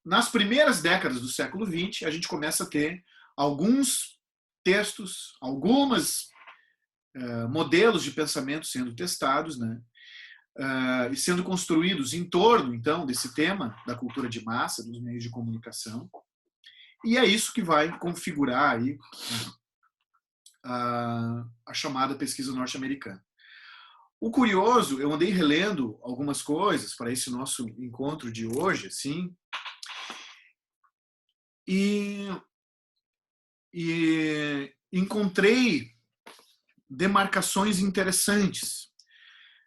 nas primeiras décadas do século XX, a gente começa a ter alguns textos, algumas modelos de pensamento sendo testados, né? E sendo construídos em torno, então, desse tema da cultura de massa, dos meios de comunicação. E é isso que vai configurar aí a chamada pesquisa norte-americana. O curioso, eu andei relendo algumas coisas para esse nosso encontro de hoje, assim, e encontrei demarcações interessantes.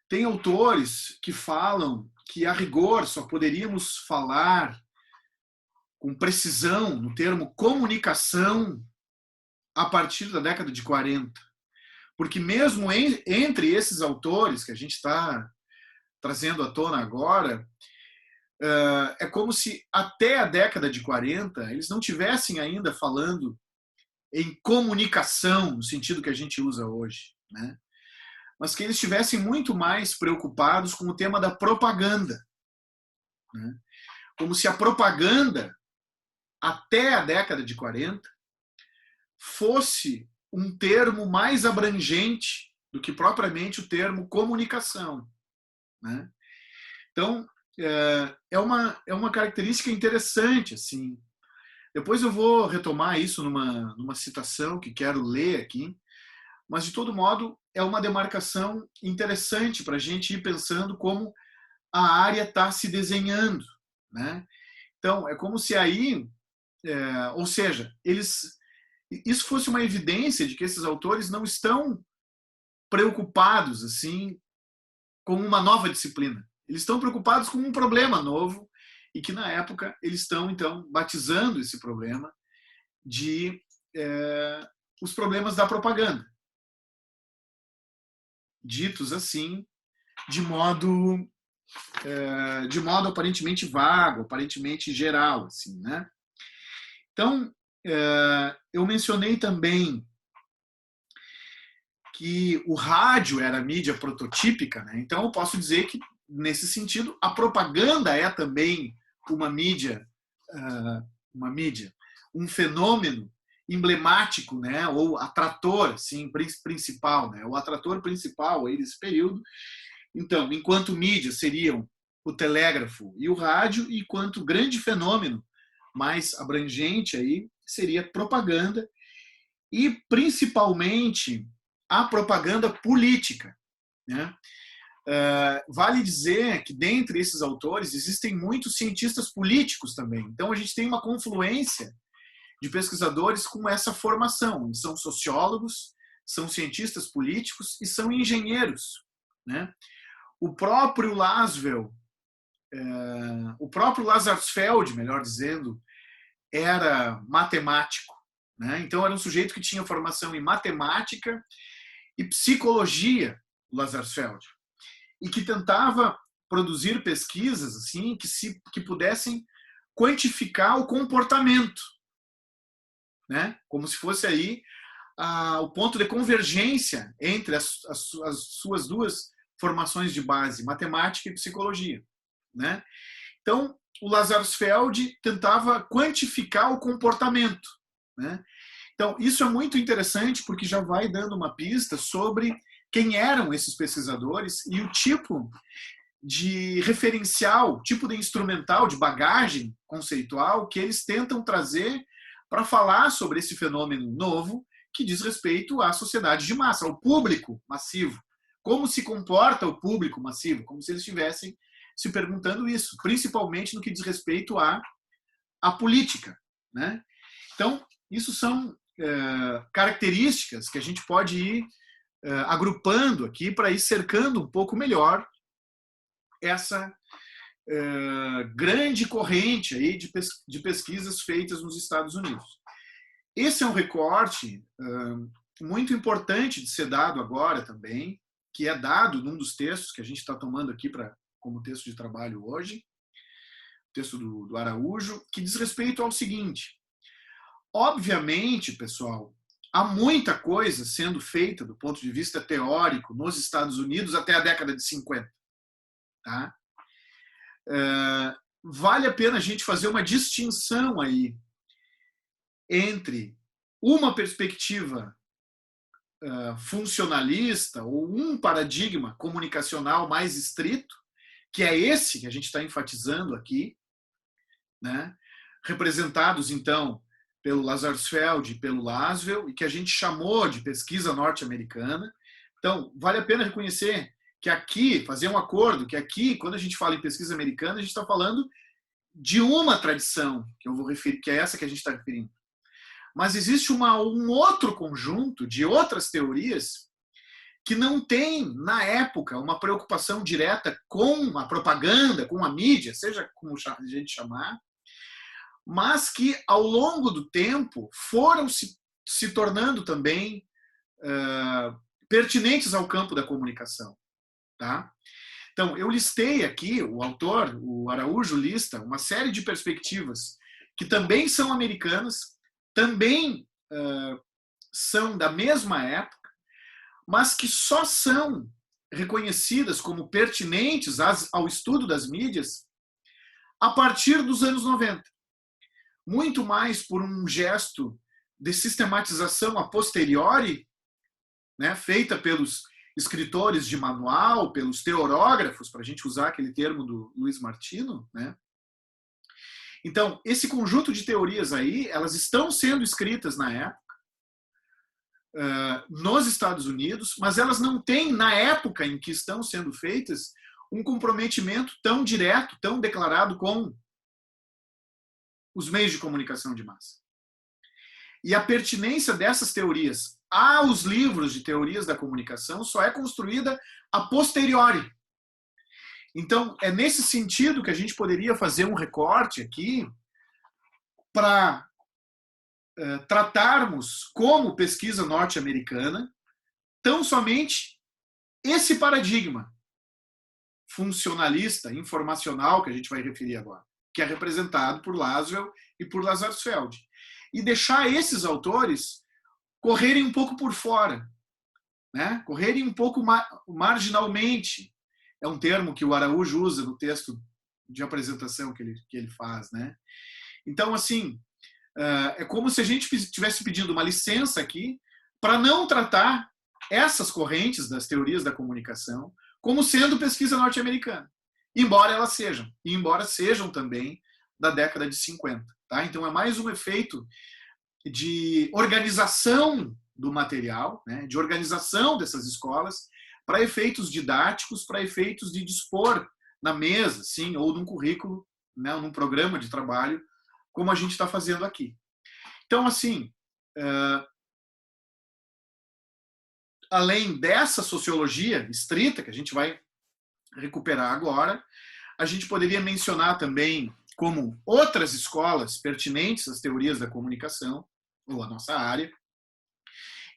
Tem autores que falam que, a rigor, só poderíamos falar com precisão no termo comunicação a partir da década de 40. Porque mesmo entre esses autores que a gente está trazendo à tona agora, é como se até a década de 40 eles não tivessem ainda falando em comunicação no sentido que a gente usa hoje, né? Mas que eles estivessem muito mais preocupados com o tema da propaganda, né? Como se a propaganda até a década de 40, fosse um termo mais abrangente do que propriamente o termo comunicação, né? Então, é uma característica interessante, assim. Depois eu vou retomar isso numa citação que quero ler aqui, mas, de todo modo, é uma demarcação interessante para a gente ir pensando como a área está se desenhando, né? Então, é como se aí, ou seja, isso fosse uma evidência de que esses autores não estão preocupados assim com uma nova disciplina. Eles estão preocupados com um problema novo e que, na época, eles estão, então, batizando esse problema de os problemas da propaganda, ditos assim, de modo aparentemente vago, aparentemente geral, assim, né? Então, eu mencionei também que o rádio era a mídia prototípica, né? Então eu posso dizer que, nesse sentido, a propaganda é também uma mídia, um fenômeno emblemático, né? Ou atrator, assim, principal, né? O atrator principal aí desse período. Então, enquanto mídia seriam o telégrafo e o rádio, enquanto grande fenômeno mais abrangente aí seria propaganda, e principalmente a propaganda política, né? Vale dizer que, dentre esses autores, existem muitos cientistas políticos também. Então, a gente tem uma confluência de pesquisadores com essa formação. São sociólogos, são cientistas políticos e são engenheiros, né? O próprio Laswell, o próprio Lazarsfeld, melhor dizendo, era matemático, né? Então era um sujeito que tinha formação em matemática e psicologia, o Lazarsfeld, e que tentava produzir pesquisas assim que pudessem quantificar o comportamento, né? Como se fosse aí o ponto de convergência entre as suas duas formações de base, matemática e psicologia, né? Então, o Lazarsfeld tentava quantificar o comportamento, né? Então, isso é muito interessante porque já vai dando uma pista sobre quem eram esses pesquisadores e o tipo de referencial, tipo de instrumental, de bagagem conceitual que eles tentam trazer para falar sobre esse fenômeno novo que diz respeito à sociedade de massa, ao público massivo. Como se comporta o público massivo? Como se eles estivessem se perguntando isso, principalmente no que diz respeito à política, né? Então, isso são características que a gente pode ir agrupando aqui para ir cercando um pouco melhor essa grande corrente aí de pesquisas feitas nos Estados Unidos. Esse é um recorte muito importante de ser dado agora também, que é dado num dos textos que a gente está tomando aqui como texto de trabalho hoje, o texto do Araújo, que diz respeito ao seguinte: obviamente, pessoal, há muita coisa sendo feita do ponto de vista teórico nos Estados Unidos até a década de 50. Tá? Vale a pena a gente fazer uma distinção aí entre uma perspectiva funcionalista ou um paradigma comunicacional mais estrito, que é esse que a gente está enfatizando aqui, né? Representados, então, pelo Lazarsfeld e pelo Laswell, e que a gente chamou de pesquisa norte-americana. Então, vale a pena reconhecer que aqui, fazer um acordo, que aqui, quando a gente fala em pesquisa americana, a gente está falando de uma tradição, que eu vou referir, que é essa que a gente está referindo. Mas existe um outro conjunto de outras teorias que não tem, na época, uma preocupação direta com a propaganda, com a mídia, seja como a gente chamar, mas que, ao longo do tempo, foram se tornando também pertinentes ao campo da comunicação. Tá? Então, eu listei aqui, o autor, o Araújo, lista uma série de perspectivas que também são americanas, também são da mesma época, mas que só são reconhecidas como pertinentes ao estudo das mídias a partir dos anos 90. muito mais por um gesto de sistematização a posteriori, né, feita pelos escritores de manual, pelos teorógrafos, para a gente usar aquele termo do Luiz Martino, né? Então, esse conjunto de teorias aí, elas estão sendo escritas na época, nos Estados Unidos, mas elas não têm, na época em que estão sendo feitas, um comprometimento tão direto, tão declarado com os meios de comunicação de massa. E a pertinência dessas teorias aos livros de teorias da comunicação só é construída a posteriori. Então, é nesse sentido que a gente poderia fazer um recorte aqui para tratarmos como pesquisa norte-americana tão somente esse paradigma funcionalista, informacional, que a gente vai referir agora, que é representado por Laswell e por Lazarsfeld. E deixar esses autores correrem um pouco por fora, né? Correrem um pouco marginalmente. É um termo que o Araújo usa no texto de apresentação que ele faz, né? Então, assim, é como se a gente estivesse pedindo uma licença aqui para não tratar essas correntes das teorias da comunicação como sendo pesquisa norte-americana, embora elas sejam, e embora sejam também da década de 50. Tá? Então, é mais um efeito de organização do material, né? De organização dessas escolas para efeitos didáticos, para efeitos de dispor na mesa, sim, ou num currículo, né, num programa de trabalho, como a gente está fazendo aqui. Então, assim, além dessa sociologia estrita, que a gente vai recuperar agora, a gente poderia mencionar também como outras escolas pertinentes às teorias da comunicação, ou à nossa área,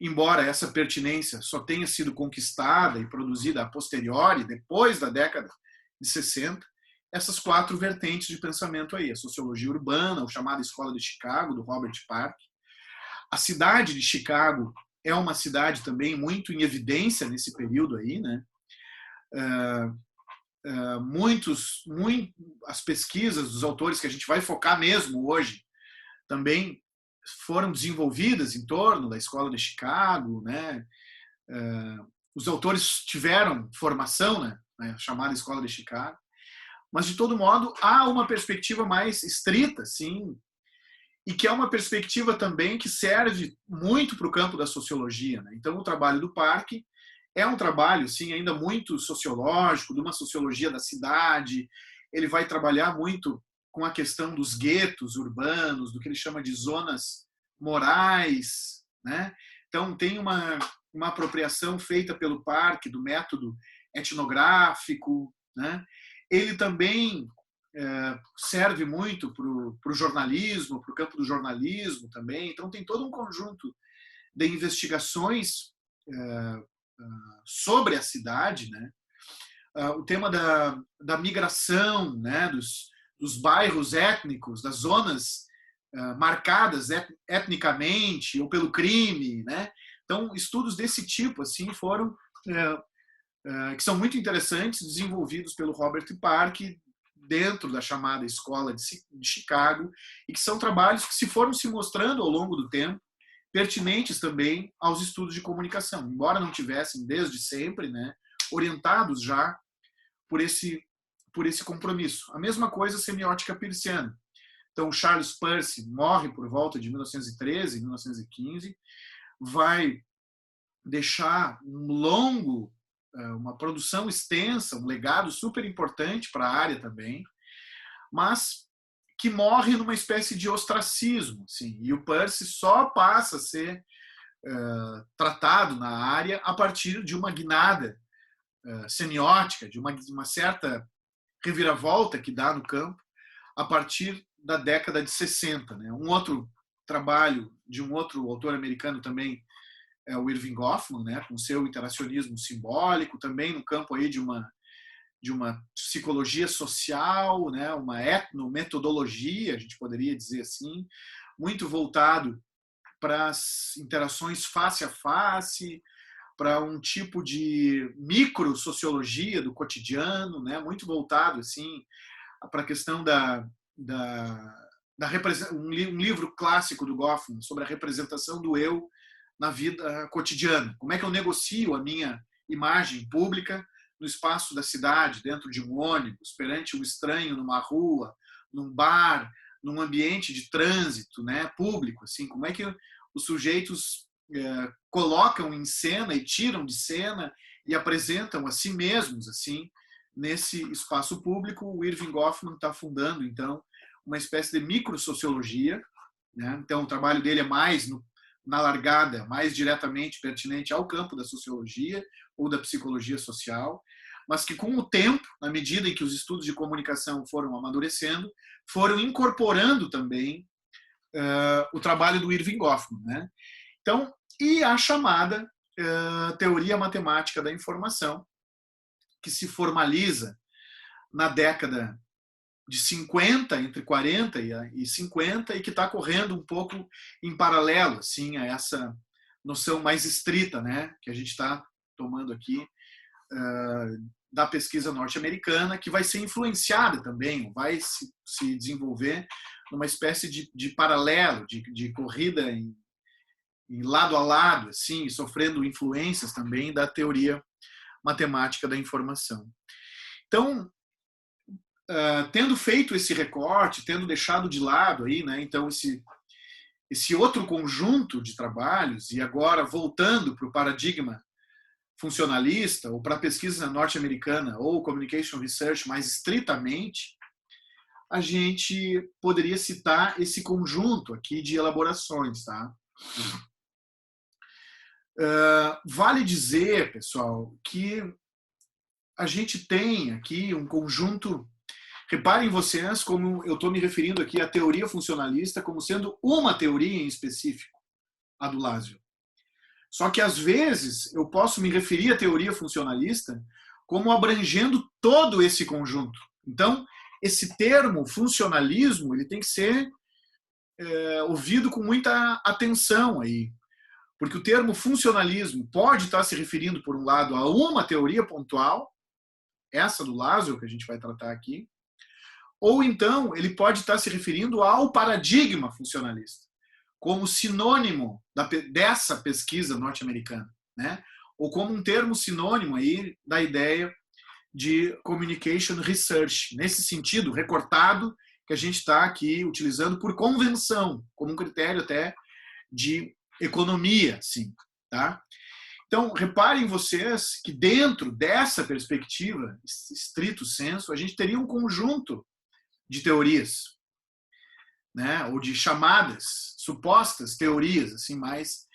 embora essa pertinência só tenha sido conquistada e produzida a posteriori, depois da década de 60, essas 4 vertentes de pensamento aí, a sociologia urbana, a chamada Escola de Chicago, do Robert Park. A cidade de Chicago é uma cidade também muito em evidência nesse período aí, né? As pesquisas dos autores que a gente vai focar mesmo hoje também foram desenvolvidas em torno da Escola de Chicago, né? Os autores tiveram formação, né, na chamada Escola de Chicago, mas de todo modo há uma perspectiva mais estrita, sim, e que é uma perspectiva também que serve muito para o campo da sociologia, né? Então, o trabalho do Park é um trabalho, sim, ainda muito sociológico, de uma sociologia da cidade. Ele vai trabalhar muito com a questão dos guetos urbanos, do que ele chama de zonas morais, né? Então, tem uma apropriação feita pelo Park do método etnográfico, né? Ele também serve muito para o jornalismo, para o campo do jornalismo também. Então, tem todo um conjunto de investigações sobre a cidade, né? O tema da migração, né? dos bairros étnicos, das zonas marcadas etnicamente ou pelo crime, né? Então, estudos desse tipo assim foram que são muito interessantes, desenvolvidos pelo Robert Park dentro da chamada Escola de Chicago, e que são trabalhos que se foram se mostrando ao longo do tempo pertinentes também aos estudos de comunicação, embora não tivessem desde sempre, né, orientados já por esse compromisso. A mesma coisa a semiótica peirciana. Então, Charles Peirce morre por volta de 1913, 1915, vai deixar uma produção extensa, um legado super importante para a área também, mas que morre numa espécie de ostracismo. Assim, e o Peirce só passa a ser tratado na área a partir de uma guinada semiótica, de uma certa reviravolta que dá no campo a partir da década de 60. Né? Um outro trabalho de um outro autor americano também é o Irving Goffman, né, com seu interacionismo simbólico, também no campo aí de uma psicologia social, né, uma etnometodologia, a gente poderia dizer assim, muito voltado para as interações face a face, para um tipo de microsociologia do cotidiano, né, muito voltado assim para a questão um livro clássico do Goffman sobre a representação do eu na vida cotidiana. Como é que eu negocio a minha imagem pública no espaço da cidade, dentro de um ônibus, perante um estranho numa rua, num bar, num ambiente de trânsito, né, público, assim, como é que os sujeitos colocam em cena e tiram de cena e apresentam a si mesmos, assim, nesse espaço público. O Irving Goffman está fundando, então, uma espécie de microsociologia, né? Então, o trabalho dele é mais na largada, mais diretamente pertinente ao campo da sociologia ou da psicologia social, mas que com o tempo, na medida em que os estudos de comunicação foram amadurecendo, foram incorporando também o trabalho do Irving Goffman, né? Então, e a chamada teoria matemática da informação, que se formaliza na década de 50, entre 40 e 50, e que está correndo um pouco em paralelo, assim, a essa noção mais estrita, né, que a gente está tomando aqui da pesquisa norte-americana, que vai ser influenciada também, vai se desenvolver numa espécie de paralelo, de corrida em lado a lado, assim, sofrendo influências também da teoria matemática da informação. Então, tendo feito esse recorte, tendo deixado de lado aí, né, então esse outro conjunto de trabalhos, e agora voltando para o paradigma funcionalista, ou para a pesquisa norte-americana, ou communication research mais estritamente, a gente poderia citar esse conjunto aqui de elaborações, tá? Vale dizer, pessoal, que a gente tem aqui um conjunto. Reparem vocês como eu estou me referindo aqui à teoria funcionalista como sendo uma teoria em específico, a do Laszlo. Só que, às vezes, eu posso me referir à teoria funcionalista como abrangendo todo esse conjunto. Então, esse termo funcionalismo ele tem que ser ouvido com muita atenção aí. Porque o termo funcionalismo pode estar se referindo, por um lado, a uma teoria pontual, essa do Laszlo, que a gente vai tratar aqui, ou então ele pode estar se referindo ao paradigma funcionalista, como sinônimo dessa pesquisa norte-americana, né? Ou como um termo sinônimo aí da ideia de communication research, nesse sentido recortado que a gente está aqui utilizando por convenção, como um critério até de economia, sim, tá? Então, reparem vocês que dentro dessa perspectiva, estrito senso, a gente teria um conjunto de teorias, né, ou de chamadas, supostas teorias, assim, mais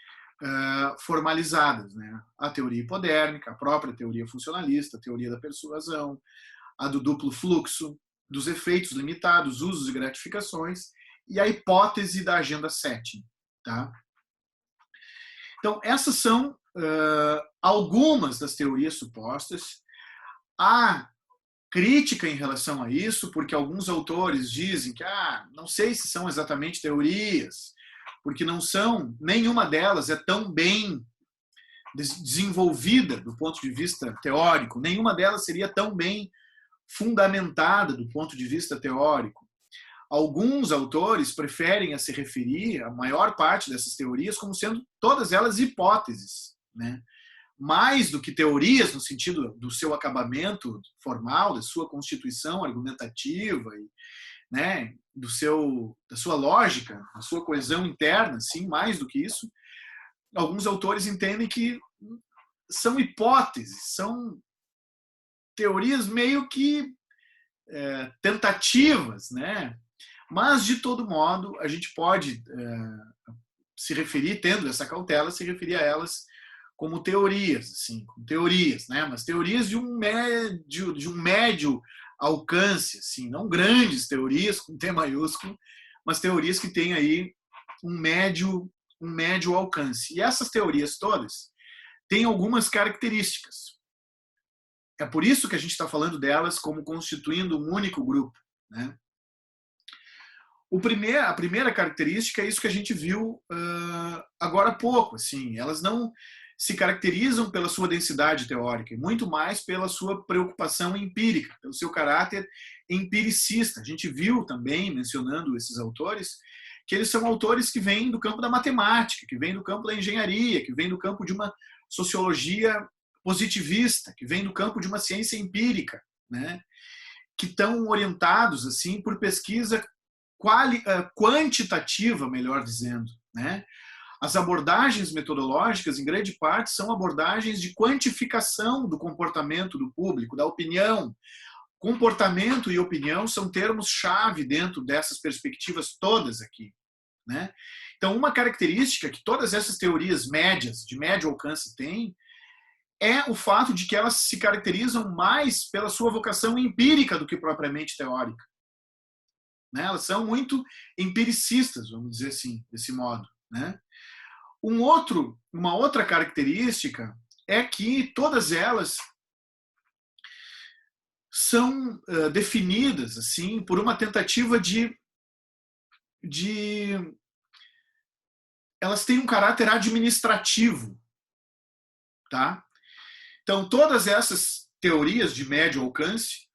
formalizadas, né? A teoria hipodérmica, a própria teoria funcionalista, a teoria da persuasão, a do duplo fluxo, dos efeitos limitados, usos e gratificações, e a hipótese da agenda setting, tá? Então, essas são algumas das teorias supostas. Há crítica em relação a isso, porque alguns autores dizem que não sei se são exatamente teorias, porque não são, nenhuma delas é tão bem desenvolvida do ponto de vista teórico, nenhuma delas seria tão bem fundamentada do ponto de vista teórico. Alguns autores preferem se referir a maior parte dessas teorias como sendo todas elas hipóteses, né? Mais do que teorias no sentido do seu acabamento formal, da sua constituição argumentativa, né, da sua lógica, da sua coesão interna, sim, mais do que isso. Alguns autores entendem que são hipóteses, são teorias meio que tentativas, né? Mas, de todo modo, a gente pode se referir, tendo essa cautela, se referir a elas como teorias, assim, como teorias, né? Mas teorias de um médio alcance, assim, não grandes teorias com T maiúsculo, mas teorias que têm aí um médio alcance. E essas teorias todas têm algumas características. É por isso que a gente está falando delas como constituindo um único grupo, né? A primeira característica é isso que a gente viu agora há pouco. Assim, elas não se caracterizam pela sua densidade teórica e muito mais pela sua preocupação empírica, pelo seu caráter empiricista. A gente viu também, mencionando esses autores, que eles são autores que vêm do campo da matemática, que vêm do campo da engenharia, que vêm do campo de uma sociologia positivista, que vêm do campo de uma ciência empírica, né? Que estão orientados assim por pesquisa quantitativa, melhor dizendo, né? As abordagens metodológicas, em grande parte, são abordagens de quantificação do comportamento do público, da opinião. Comportamento e opinião são termos-chave dentro dessas perspectivas todas aqui, né? Então, uma característica que todas essas teorias médias, de médio alcance, têm, é o fato de que elas se caracterizam mais pela sua vocação empírica do que propriamente teórica, né? Elas são muito empiricistas, vamos dizer assim, desse modo, né? Uma outra característica é que todas elas são definidas assim por uma tentativa de elas têm um caráter administrativo, tá? Então, todas essas teorias de médio alcance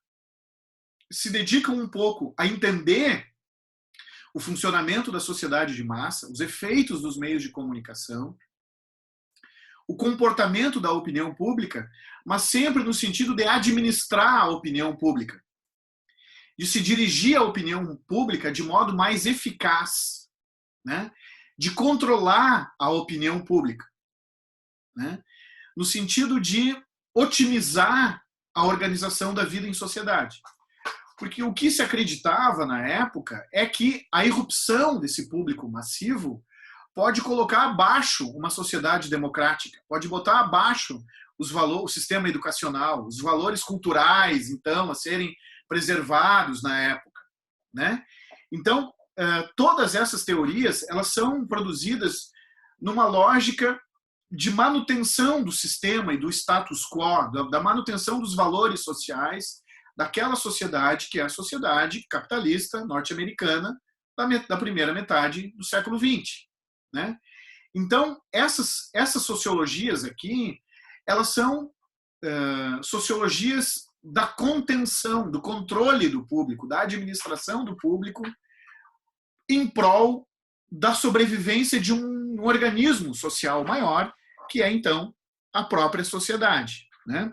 se dedicam um pouco a entender o funcionamento da sociedade de massa, os efeitos dos meios de comunicação, o comportamento da opinião pública, mas sempre no sentido de administrar a opinião pública, de se dirigir à opinião pública de modo mais eficaz, né? De controlar a opinião pública, né? No sentido de otimizar a organização da vida em sociedade. Porque o que se acreditava na época é que a irrupção desse público massivo pode colocar abaixo uma sociedade democrática, pode botar abaixo o sistema educacional, os valores culturais, então, a serem preservados na época, né? Então, todas essas teorias, elas são produzidas numa lógica de manutenção do sistema e do status quo, da manutenção dos valores sociais daquela sociedade que é a sociedade capitalista norte-americana da primeira metade do século XX, né? Então, essas sociologias aqui, elas são sociologias da contenção, do controle do público, da administração do público em prol da sobrevivência de um organismo social maior, que é, então, a própria sociedade, né?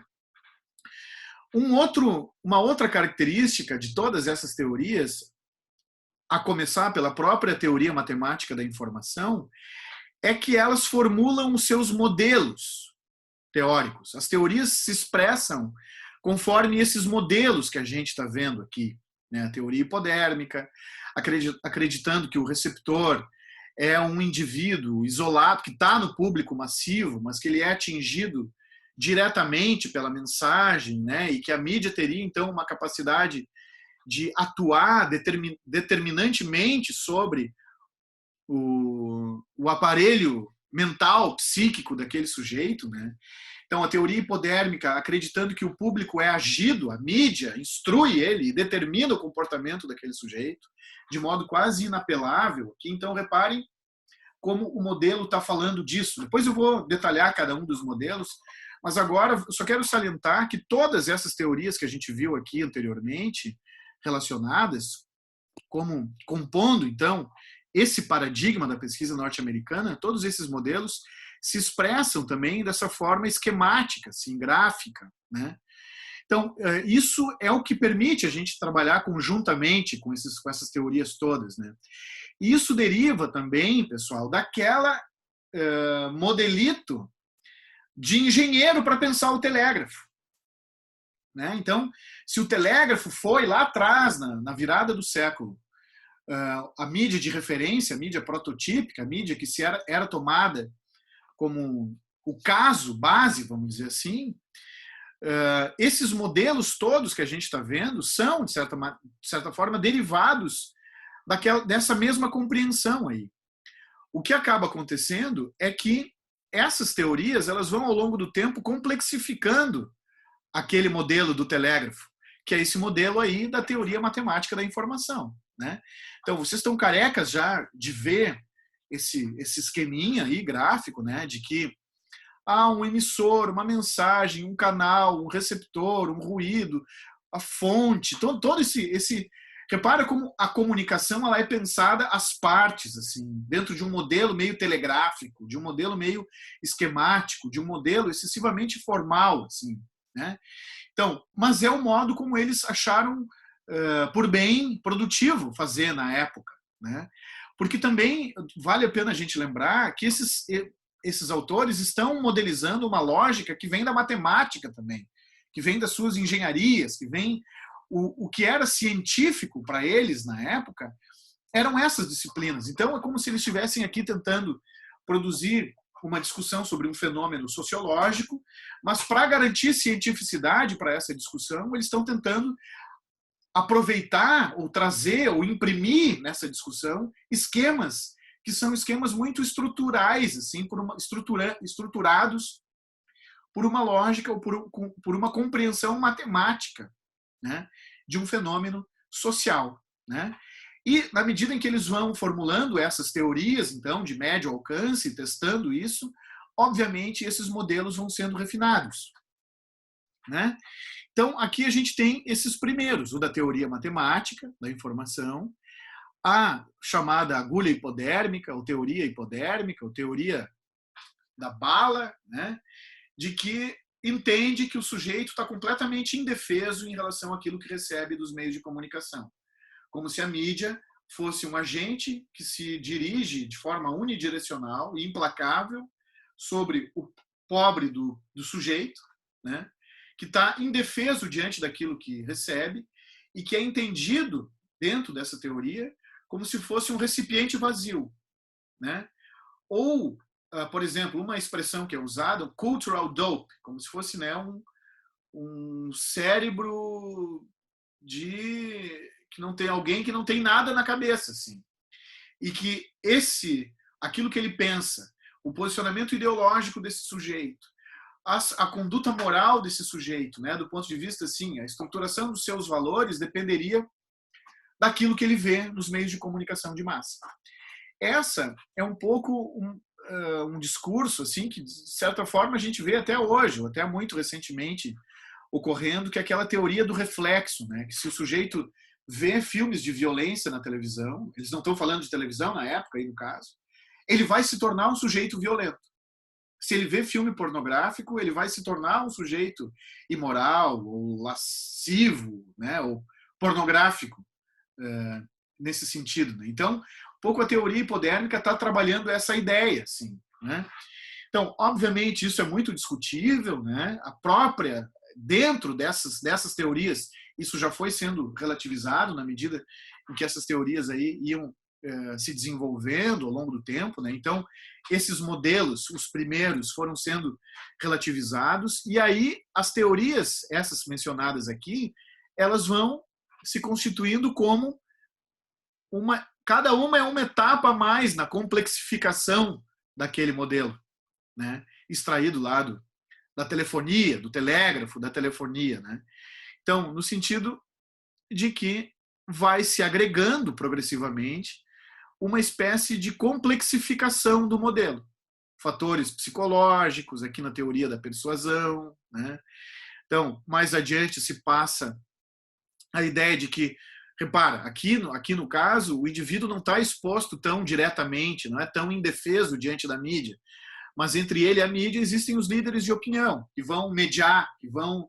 Uma outra característica de todas essas teorias, a começar pela própria teoria matemática da informação, é que elas formulam os seus modelos teóricos. As teorias se expressam conforme esses modelos que a gente está vendo aqui, né? A teoria hipodérmica, acreditando que o receptor é um indivíduo isolado, que está no público massivo, mas que ele é atingido diretamente pela mensagem, né? E que a mídia teria, então, uma capacidade de atuar determinantemente sobre o aparelho mental, psíquico daquele sujeito, né? Então, a teoria hipodérmica, acreditando que o público é agido, a mídia instrui ele e determina o comportamento daquele sujeito, de modo quase inapelável. Aqui, então, reparem como o modelo está falando disso. Depois eu vou detalhar cada um dos modelos, mas agora eu só quero salientar que todas essas teorias que a gente viu aqui anteriormente, relacionadas, como compondo, então, esse paradigma da pesquisa norte-americana, todos esses modelos se expressam também dessa forma esquemática, assim, gráfica, né? Então, isso é o que permite a gente trabalhar conjuntamente com essas teorias todas, né? E isso deriva também, pessoal, daquela modelito de engenheiro para pensar o telégrafo, né? Então, se o telégrafo foi lá atrás, na virada do século, a mídia de referência, a mídia prototípica, a mídia que era tomada como o caso base, vamos dizer assim, esses modelos todos que a gente está vendo são, de certa forma, derivados dessa mesma compreensão aí. O que acaba acontecendo é que essas teorias elas vão, ao longo do tempo, complexificando aquele modelo do telégrafo, que é esse modelo aí da teoria matemática da informação, né? Então, vocês estão carecas já de ver esse esqueminha aí, gráfico, né, de que há um emissor, uma mensagem, um canal, um receptor, um ruído, a fonte, todo esse repara como a comunicação ela é pensada às partes, assim, dentro de um modelo meio telegráfico, de um modelo meio esquemático, de um modelo excessivamente formal, assim, né? Então, mas é o modo como eles acharam por bem produtivo fazer na época, né? Porque também vale a pena a gente lembrar que esses autores estão modelizando uma lógica que vem da matemática também, que vem das suas engenharias, que vem o que era científico para eles na época eram essas disciplinas. Então é como se eles estivessem aqui tentando produzir uma discussão sobre um fenômeno sociológico, mas para garantir cientificidade para essa discussão, eles estão tentando aproveitar ou trazer ou imprimir nessa discussão esquemas que são esquemas muito estruturais, assim, estruturados por uma lógica ou por uma compreensão matemática, né, de um fenômeno social, né? E na medida em que eles vão formulando essas teorias, então, de médio alcance, testando isso, obviamente esses modelos vão sendo refinados, né? Então, aqui a gente tem esses primeiros, o da teoria matemática, da informação, a chamada agulha hipodérmica, ou teoria hipodérmica, ou teoria da bala, né? De que entende que o sujeito está completamente indefeso em relação àquilo que recebe dos meios de comunicação. Como se a mídia fosse um agente que se dirige de forma unidirecional e implacável sobre o pobre do sujeito, né? Que está indefeso diante daquilo que recebe e que é entendido dentro dessa teoria como se fosse um recipiente vazio, né? Ou, por exemplo, uma expressão que é usada, cultural dope, como se fosse, né, um cérebro que não tem alguém que não tem nada na cabeça, assim, e que aquilo que ele pensa, o posicionamento ideológico desse sujeito, a conduta moral desse sujeito, né, do ponto de vista assim, a estruturação dos seus valores dependeria daquilo que ele vê nos meios de comunicação de massa. Essa é um pouco um discurso assim que de certa forma a gente vê até hoje, ou até muito recentemente ocorrendo, que é aquela teoria do reflexo, né, que se o sujeito vê filmes de violência na televisão, eles não estão falando de televisão na época aí no caso, ele vai se tornar um sujeito violento. Se ele vê filme pornográfico, ele vai se tornar um sujeito imoral ou lascivo, né, ou pornográfico, nesse sentido, né? Então, um pouco a teoria hipodérmica está trabalhando essa ideia, assim, né? Então, obviamente, isso é muito discutível, né? A própria, dentro dessas teorias, isso já foi sendo relativizado na medida em que essas teorias aí iam se desenvolvendo ao longo do tempo, né? Então, esses modelos, os primeiros, foram sendo relativizados, e aí as teorias, essas mencionadas aqui, elas vão se constituindo como cada uma é uma etapa a mais na complexificação daquele modelo, né? Extraído lá da telefonia, do telégrafo, da telefonia, né? Então, no sentido de que vai se agregando progressivamente uma espécie de complexificação do modelo. Fatores psicológicos, aqui na teoria da persuasão, né? Então, mais adiante se passa a ideia de que, repara, aqui no caso, o indivíduo não está exposto tão diretamente, não é tão indefeso diante da mídia, mas entre ele e a mídia existem os líderes de opinião, que vão mediar, que vão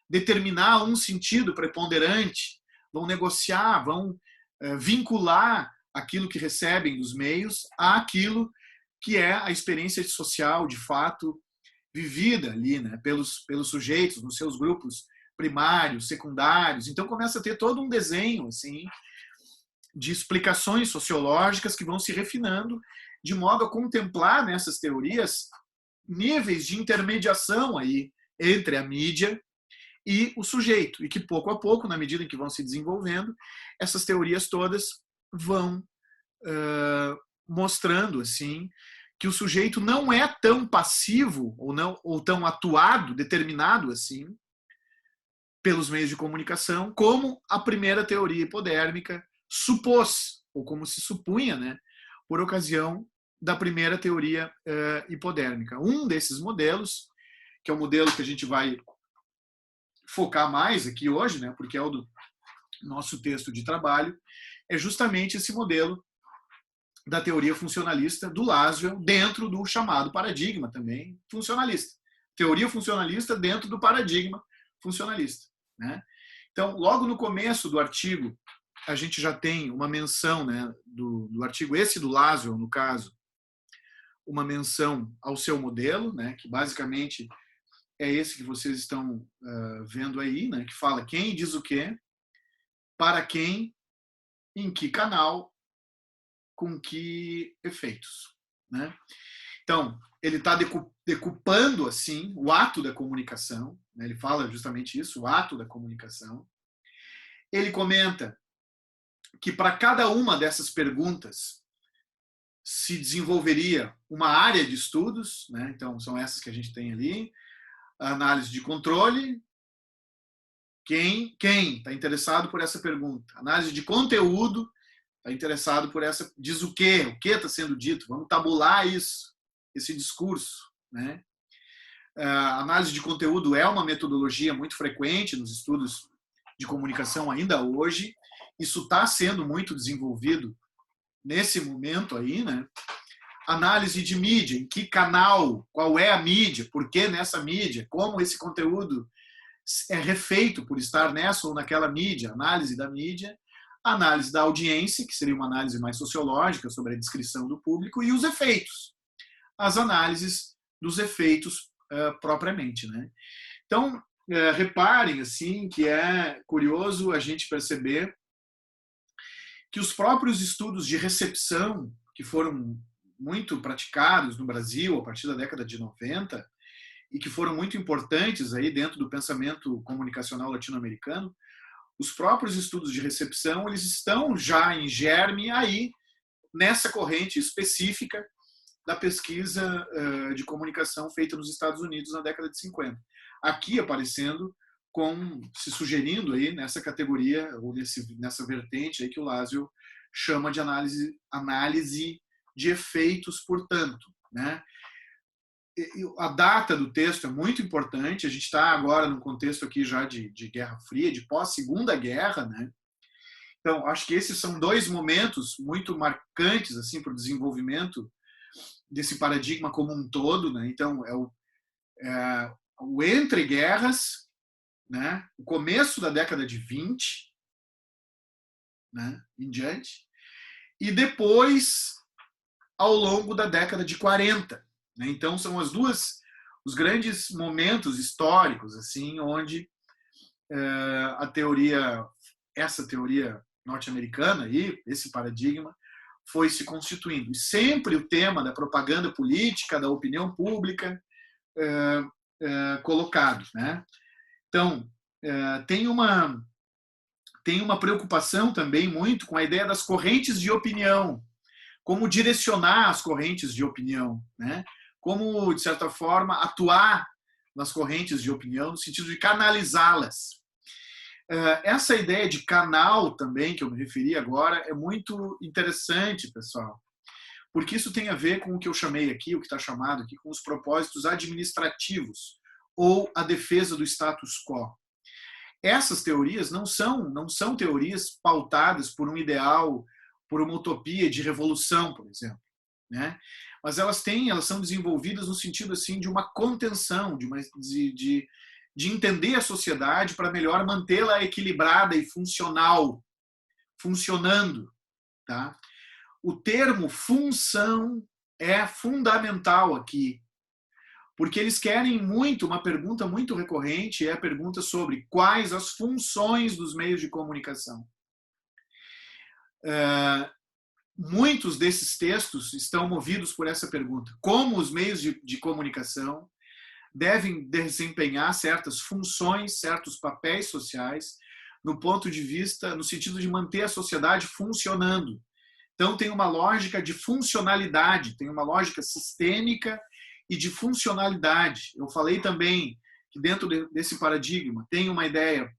determinar um sentido preponderante, vão negociar, vão vincular aquilo que recebem dos meios àquilo que é a experiência social, de fato, vivida ali, né, pelos sujeitos, nos seus grupos primários, secundários. Então começa a ter todo um desenho assim de explicações sociológicas que vão se refinando de modo a contemplar nessas teorias níveis de intermediação aí entre a mídia e o sujeito, e que pouco a pouco, na medida em que vão se desenvolvendo, essas teorias todas vão mostrando assim que o sujeito não é tão passivo ou tão atuado, determinado assim pelos meios de comunicação, como a primeira teoria hipodérmica supôs, ou como se supunha, né, por ocasião da primeira teoria hipodérmica. Um desses modelos, que é o modelo que a gente vai focar mais aqui hoje, né, porque é o do nosso texto de trabalho, é justamente esse modelo da teoria funcionalista do Laswell dentro do chamado paradigma também funcionalista. Teoria funcionalista dentro do paradigma funcionalista, né? Então, logo no começo do artigo, a gente já tem uma menção, né, do artigo, esse do Laswell, no caso, uma menção ao seu modelo, né, que basicamente é esse que vocês estão vendo aí, né, que fala quem diz o quê, para quem, em que canal, com que efeitos, né? Então, ele está decupando assim o ato da comunicação, né? Ele fala justamente isso, o ato da comunicação. Ele comenta que para cada uma dessas perguntas se desenvolveria uma área de estudos, né? Então são essas que a gente tem ali, a análise de controle, quem está interessado por essa pergunta, análise de conteúdo, está interessado por essa, diz o que está sendo dito, vamos tabular isso, esse discurso, né? A análise de conteúdo é uma metodologia muito frequente nos estudos de comunicação ainda hoje, isso está sendo muito desenvolvido nesse momento aí, né? Análise de mídia, em que canal, qual é a mídia, por que nessa mídia, como esse conteúdo é refeito por estar nessa ou naquela mídia, análise da mídia, análise da audiência, que seria uma análise mais sociológica sobre a descrição do público, e os efeitos, as análises dos efeitos propriamente, né? Então, reparem assim que é curioso a gente perceber que os próprios estudos de recepção, que foram muito praticados no Brasil a partir da década de 90 e que foram muito importantes aí dentro do pensamento comunicacional latino-americano, os próprios estudos de recepção, eles estão já em germe aí nessa corrente específica da pesquisa de comunicação feita nos Estados Unidos na década de 50. Aqui aparecendo se sugerindo aí nessa categoria ou nessa vertente aí que o Laswell chama de análise de efeitos, portanto, né? A data do texto é muito importante. A gente está agora num contexto aqui já de Guerra Fria, de pós-Segunda Guerra, né? Então, acho que esses são dois momentos muito marcantes assim para o desenvolvimento desse paradigma como um todo, né? Então, o entre guerras, né? O começo da década de 20, né? Em diante, e depois ao longo da década de 40. Né? Então, são os grandes momentos históricos assim, onde essa teoria norte-americana, esse paradigma, foi se constituindo. E sempre o tema da propaganda política, da opinião pública colocado. Né? Então, tem uma preocupação também muito com a ideia das correntes de opinião, como direcionar as correntes de opinião, né? Como, de certa forma, atuar nas correntes de opinião, no sentido de canalizá-las. Essa ideia de canal também, que eu me referi agora, é muito interessante, pessoal, porque isso tem a ver com o que eu chamei aqui, o que está chamado aqui, com os propósitos administrativos, ou a defesa do status quo. Essas teorias não são teorias pautadas por um ideal, por uma utopia de revolução, por exemplo, né? Mas elas são desenvolvidas no sentido assim de uma contenção, de entender a sociedade para melhor mantê-la equilibrada e funcionando, tá? O termo função é fundamental aqui, porque eles querem muito, uma pergunta muito recorrente é a pergunta sobre quais as funções dos meios de comunicação. Muitos desses textos estão movidos por essa pergunta. Como os meios de comunicação devem desempenhar certas funções, certos papéis sociais, no sentido de manter a sociedade funcionando. Então, tem uma lógica de funcionalidade, tem uma lógica sistêmica e de funcionalidade. Eu falei também que dentro desse paradigma tem uma ideia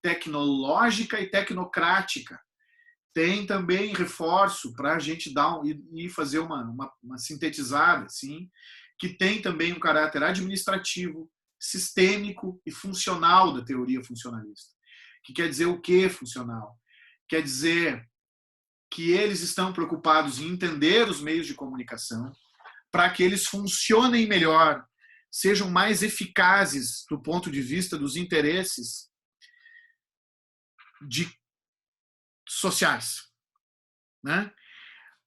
tecnológica e tecnocrática. Tem também reforço para a gente dar e fazer uma sintetizada, assim, que tem também um caráter administrativo, sistêmico e funcional da teoria funcionalista. Que quer dizer o que funcional? Quer dizer que eles estão preocupados em entender os meios de comunicação para que eles funcionem melhor, sejam mais eficazes do ponto de vista dos interesses sociais, né?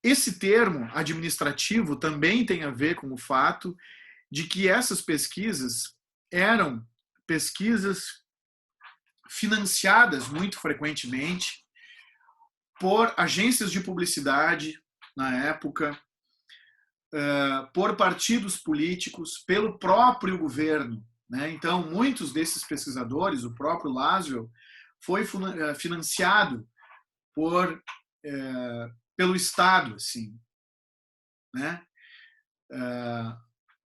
Esse termo administrativo também tem a ver com o fato de que essas pesquisas eram pesquisas financiadas muito frequentemente por agências de publicidade na época, por partidos políticos, pelo próprio governo, né? Então, muitos desses pesquisadores, o próprio Laswell, foi financiado pelo Estado, assim, né?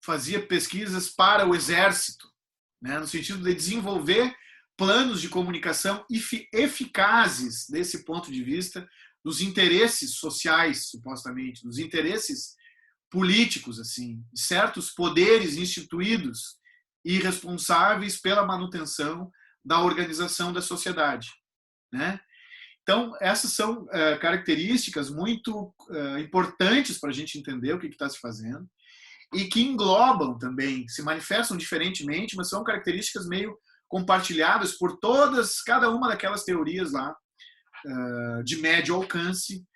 Fazia pesquisas para o Exército, né? No sentido de desenvolver planos de comunicação eficazes desse ponto de vista dos interesses sociais, supostamente, dos interesses políticos, assim, de certos poderes instituídos e responsáveis pela manutenção da organização da sociedade, né? Então, essas são características muito importantes para a gente entender o que está se fazendo e que englobam também, se manifestam diferentemente, mas são características meio compartilhadas por cada uma daquelas teorias lá de médio alcance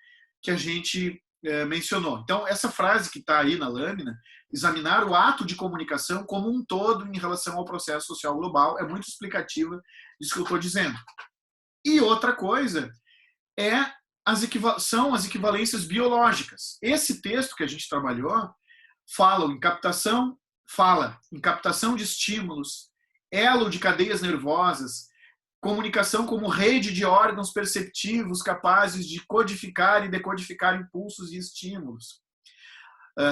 que a gente mencionou. Então, essa frase que está aí na lâmina, examinar o ato de comunicação como um todo em relação ao processo social global, é muito explicativa disso que eu estou dizendo. E outra coisa são as equivalências biológicas. Esse texto que a gente trabalhou fala em captação de estímulos, elo de cadeias nervosas, comunicação como rede de órgãos perceptivos capazes de codificar e decodificar impulsos e estímulos.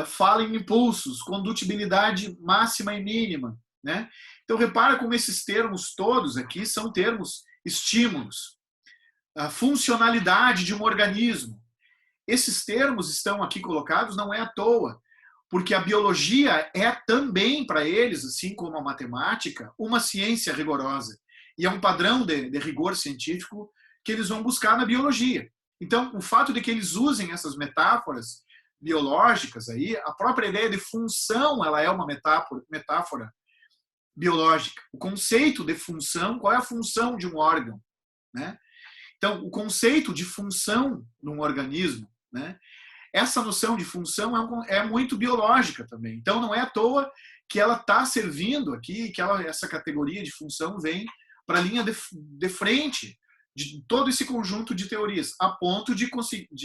Fala em impulsos, condutibilidade máxima e mínima, né? Então, repara como esses termos todos aqui são termos estímulos. A funcionalidade de um organismo. Esses termos estão aqui colocados não é à toa, porque a biologia é também para eles, assim como a matemática, uma ciência rigorosa. E é um padrão de rigor científico que eles vão buscar na biologia. Então, o fato de que eles usem essas metáforas biológicas aí, a própria ideia de função, ela é uma metáfora biológica. O conceito de função, qual é a função de um órgão, né? Então, o conceito de função num organismo, né? Essa noção de função é muito biológica também. Então, não é à toa que ela está servindo aqui, que essa categoria de função vem para a linha de frente de todo esse conjunto de teorias, a ponto de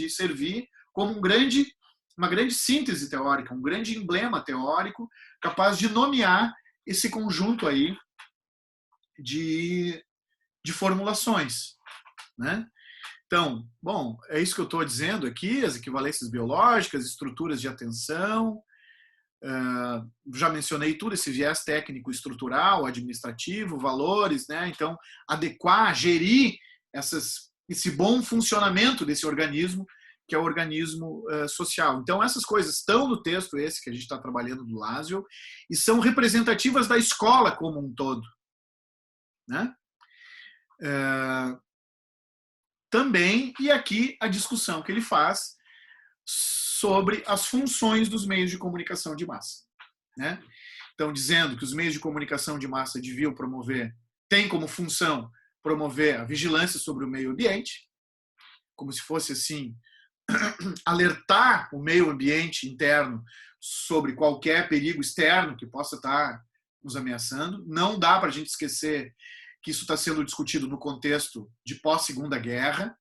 servir como uma grande síntese teórica, um grande emblema teórico capaz de nomear esse conjunto aí de formulações, né? Então, bom, é isso que eu estou dizendo aqui, as equivalências biológicas, estruturas de atenção, já mencionei tudo, esse viés técnico, estrutural, administrativo, valores, né? Então, adequar, gerir esse bom funcionamento desse organismo, que é o organismo social. Então, essas coisas estão no texto esse que a gente está trabalhando do Laswell e são representativas da escola como um todo, né? Também, e aqui a discussão que ele faz sobre as funções dos meios de comunicação de massa, né? Então, dizendo que os meios de comunicação de massa deviam tem como função promover a vigilância sobre o meio ambiente, como se fosse assim, alertar o meio ambiente interno sobre qualquer perigo externo que possa estar nos ameaçando. Não dá para a gente esquecer que isso está sendo discutido no contexto de pós-Segunda Guerra.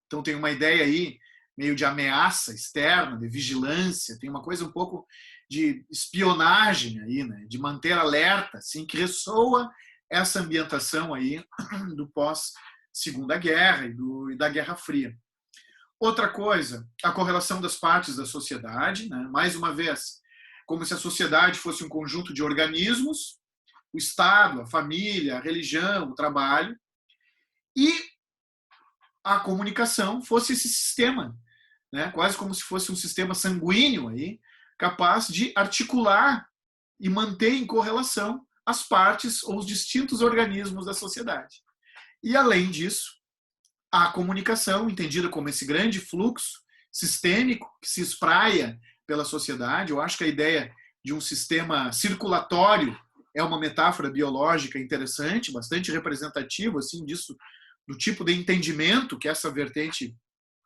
Então tem uma ideia aí meio de ameaça externa, de vigilância, tem uma coisa um pouco de espionagem aí, né? De manter alerta, assim, que ressoa essa ambientação aí do pós-Segunda Guerra e da Guerra Fria. Outra coisa, a correlação das partes da sociedade, né? Mais uma vez, como se a sociedade fosse um conjunto de organismos, o Estado, a família, a religião, o trabalho, e a comunicação fosse esse sistema, né? Quase como se fosse um sistema sanguíneo aí, capaz de articular e manter em correlação as partes ou os distintos organismos da sociedade. E, além disso, a comunicação, entendida como esse grande fluxo sistêmico que se espraia pela sociedade. Eu acho que a ideia de um sistema circulatório é uma metáfora biológica interessante, bastante representativa assim, disso, do tipo de entendimento que essa vertente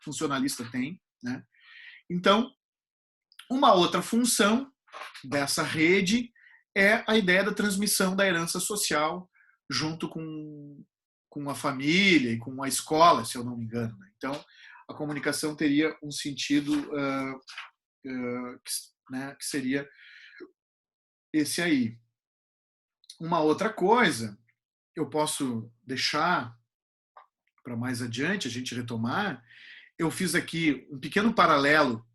funcionalista tem, né? Então, uma outra função dessa rede é a ideia da transmissão da herança social junto com a família e com a escola, se eu não me engano. Então, a comunicação teria um sentido né, que seria esse aí. Uma outra coisa, eu posso deixar para mais adiante a gente retomar, eu fiz aqui um pequeno paralelo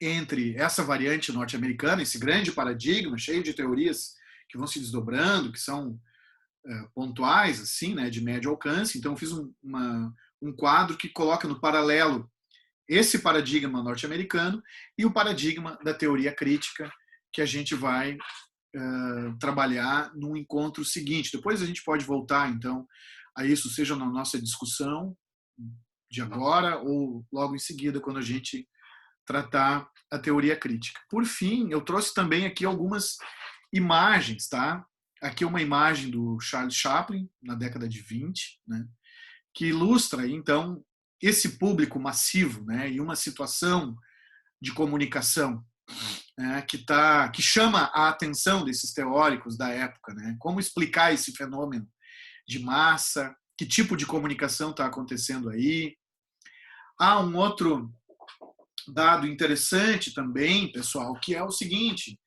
entre essa variante norte-americana, esse grande paradigma cheio de teorias que vão se desdobrando, que são pontuais, assim, né, de médio alcance. Então, eu fiz um quadro que coloca no paralelo esse paradigma norte-americano e o paradigma da teoria crítica, que a gente vai trabalhar no encontro seguinte. Depois a gente pode voltar, então, a isso, seja na nossa discussão de agora ou logo em seguida, quando a gente tratar a teoria crítica. Por fim, eu trouxe também aqui algumas imagens, tá? Aqui é uma imagem do Charles Chaplin, na década de 20, né? Que ilustra, então, esse público massivo, né? E uma situação de comunicação, né? Que chama a atenção desses teóricos da época, né? Como explicar esse fenômeno de massa, que tipo de comunicação está acontecendo aí. Há um outro dado interessante também, pessoal, que é o seguinte: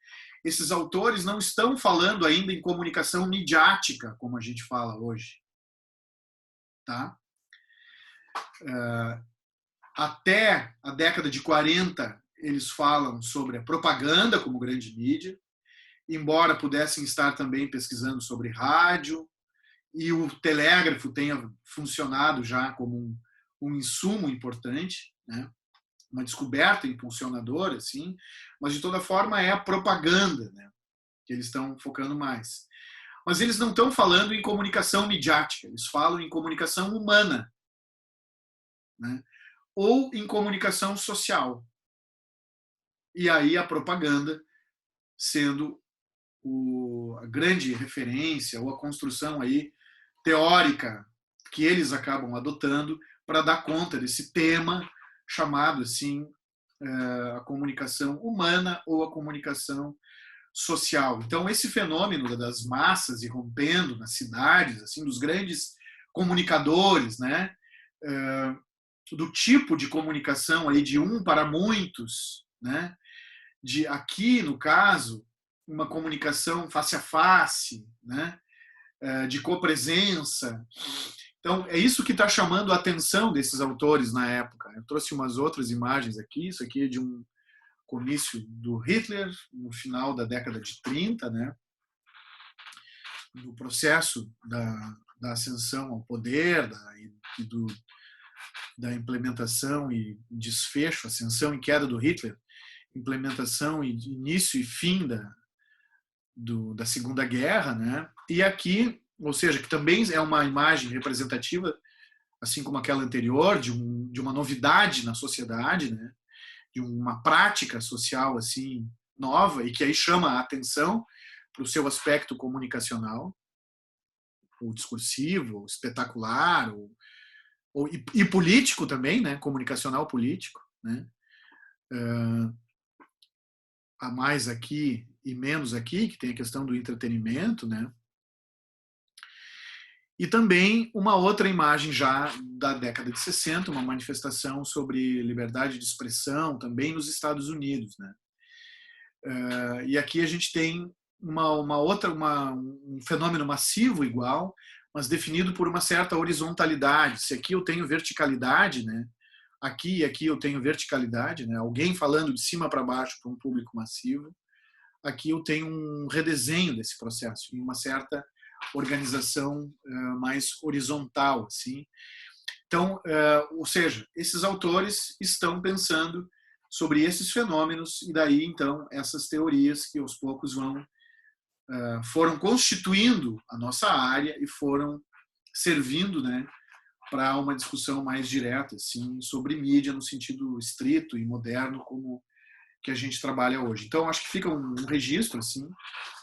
esses autores não estão falando ainda em comunicação midiática, como a gente fala hoje. Tá? Até a década de 40, eles falam sobre a propaganda como grande mídia, embora pudessem estar também pesquisando sobre rádio, e o telégrafo tenha funcionado já como um insumo importante, né? Uma descoberta impulsionadora, assim, mas de toda forma é a propaganda, né, que eles estão focando mais. Mas eles não estão falando em comunicação midiática, eles falam em comunicação humana, né, ou em comunicação social. E aí a propaganda sendo a grande referência ou a construção aí teórica que eles acabam adotando para dar conta desse tema chamado assim a comunicação humana ou a comunicação social. Então, esse fenômeno das massas irrompendo nas cidades, assim, dos grandes comunicadores, né, do tipo de comunicação aí de um para muitos, né, de aqui no caso uma comunicação face a face, né, de copresença. Então, é isso que está chamando a atenção desses autores na época. Eu trouxe umas outras imagens aqui. Isso aqui é de um comício do Hitler, no final da década de 30, né? No processo da ascensão ao poder da implementação e desfecho, ascensão e queda do Hitler, implementação e início e fim da Segunda Guerra, né? E aqui, ou seja, que também é uma imagem representativa, assim como aquela anterior, de uma novidade na sociedade, né? De uma prática social assim nova e que aí chama a atenção para o seu aspecto comunicacional, ou discursivo, ou espetacular, e político também, né? Comunicacional político, né? Há mais aqui e menos aqui, que tem a questão do entretenimento, né? E também uma outra imagem já da década de 60, uma manifestação sobre liberdade de expressão também nos Estados Unidos, né? E aqui a gente tem um fenômeno massivo igual, mas definido por uma certa horizontalidade. Se aqui eu tenho verticalidade, né? Aqui e aqui eu tenho verticalidade, né? Alguém falando de cima para baixo para um público massivo. Aqui eu tenho um redesenho desse processo e uma certa organização mais horizontal, assim. Então, ou seja, esses autores estão pensando sobre esses fenômenos e daí, então, essas teorias que aos poucos foram constituindo a nossa área e foram servindo, né, para uma discussão mais direta, assim, sobre mídia no sentido estrito e moderno como que a gente trabalha hoje. Então, acho que fica um registro, assim,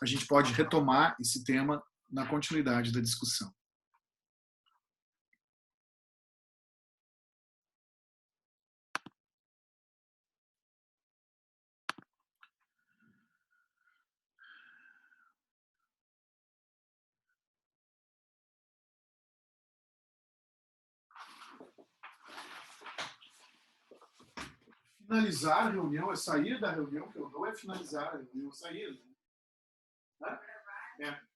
a gente pode retomar esse tema na continuidade da discussão. Finalizar a reunião é sair da reunião, que eu dou é finalizar a reunião, sair. Né? É.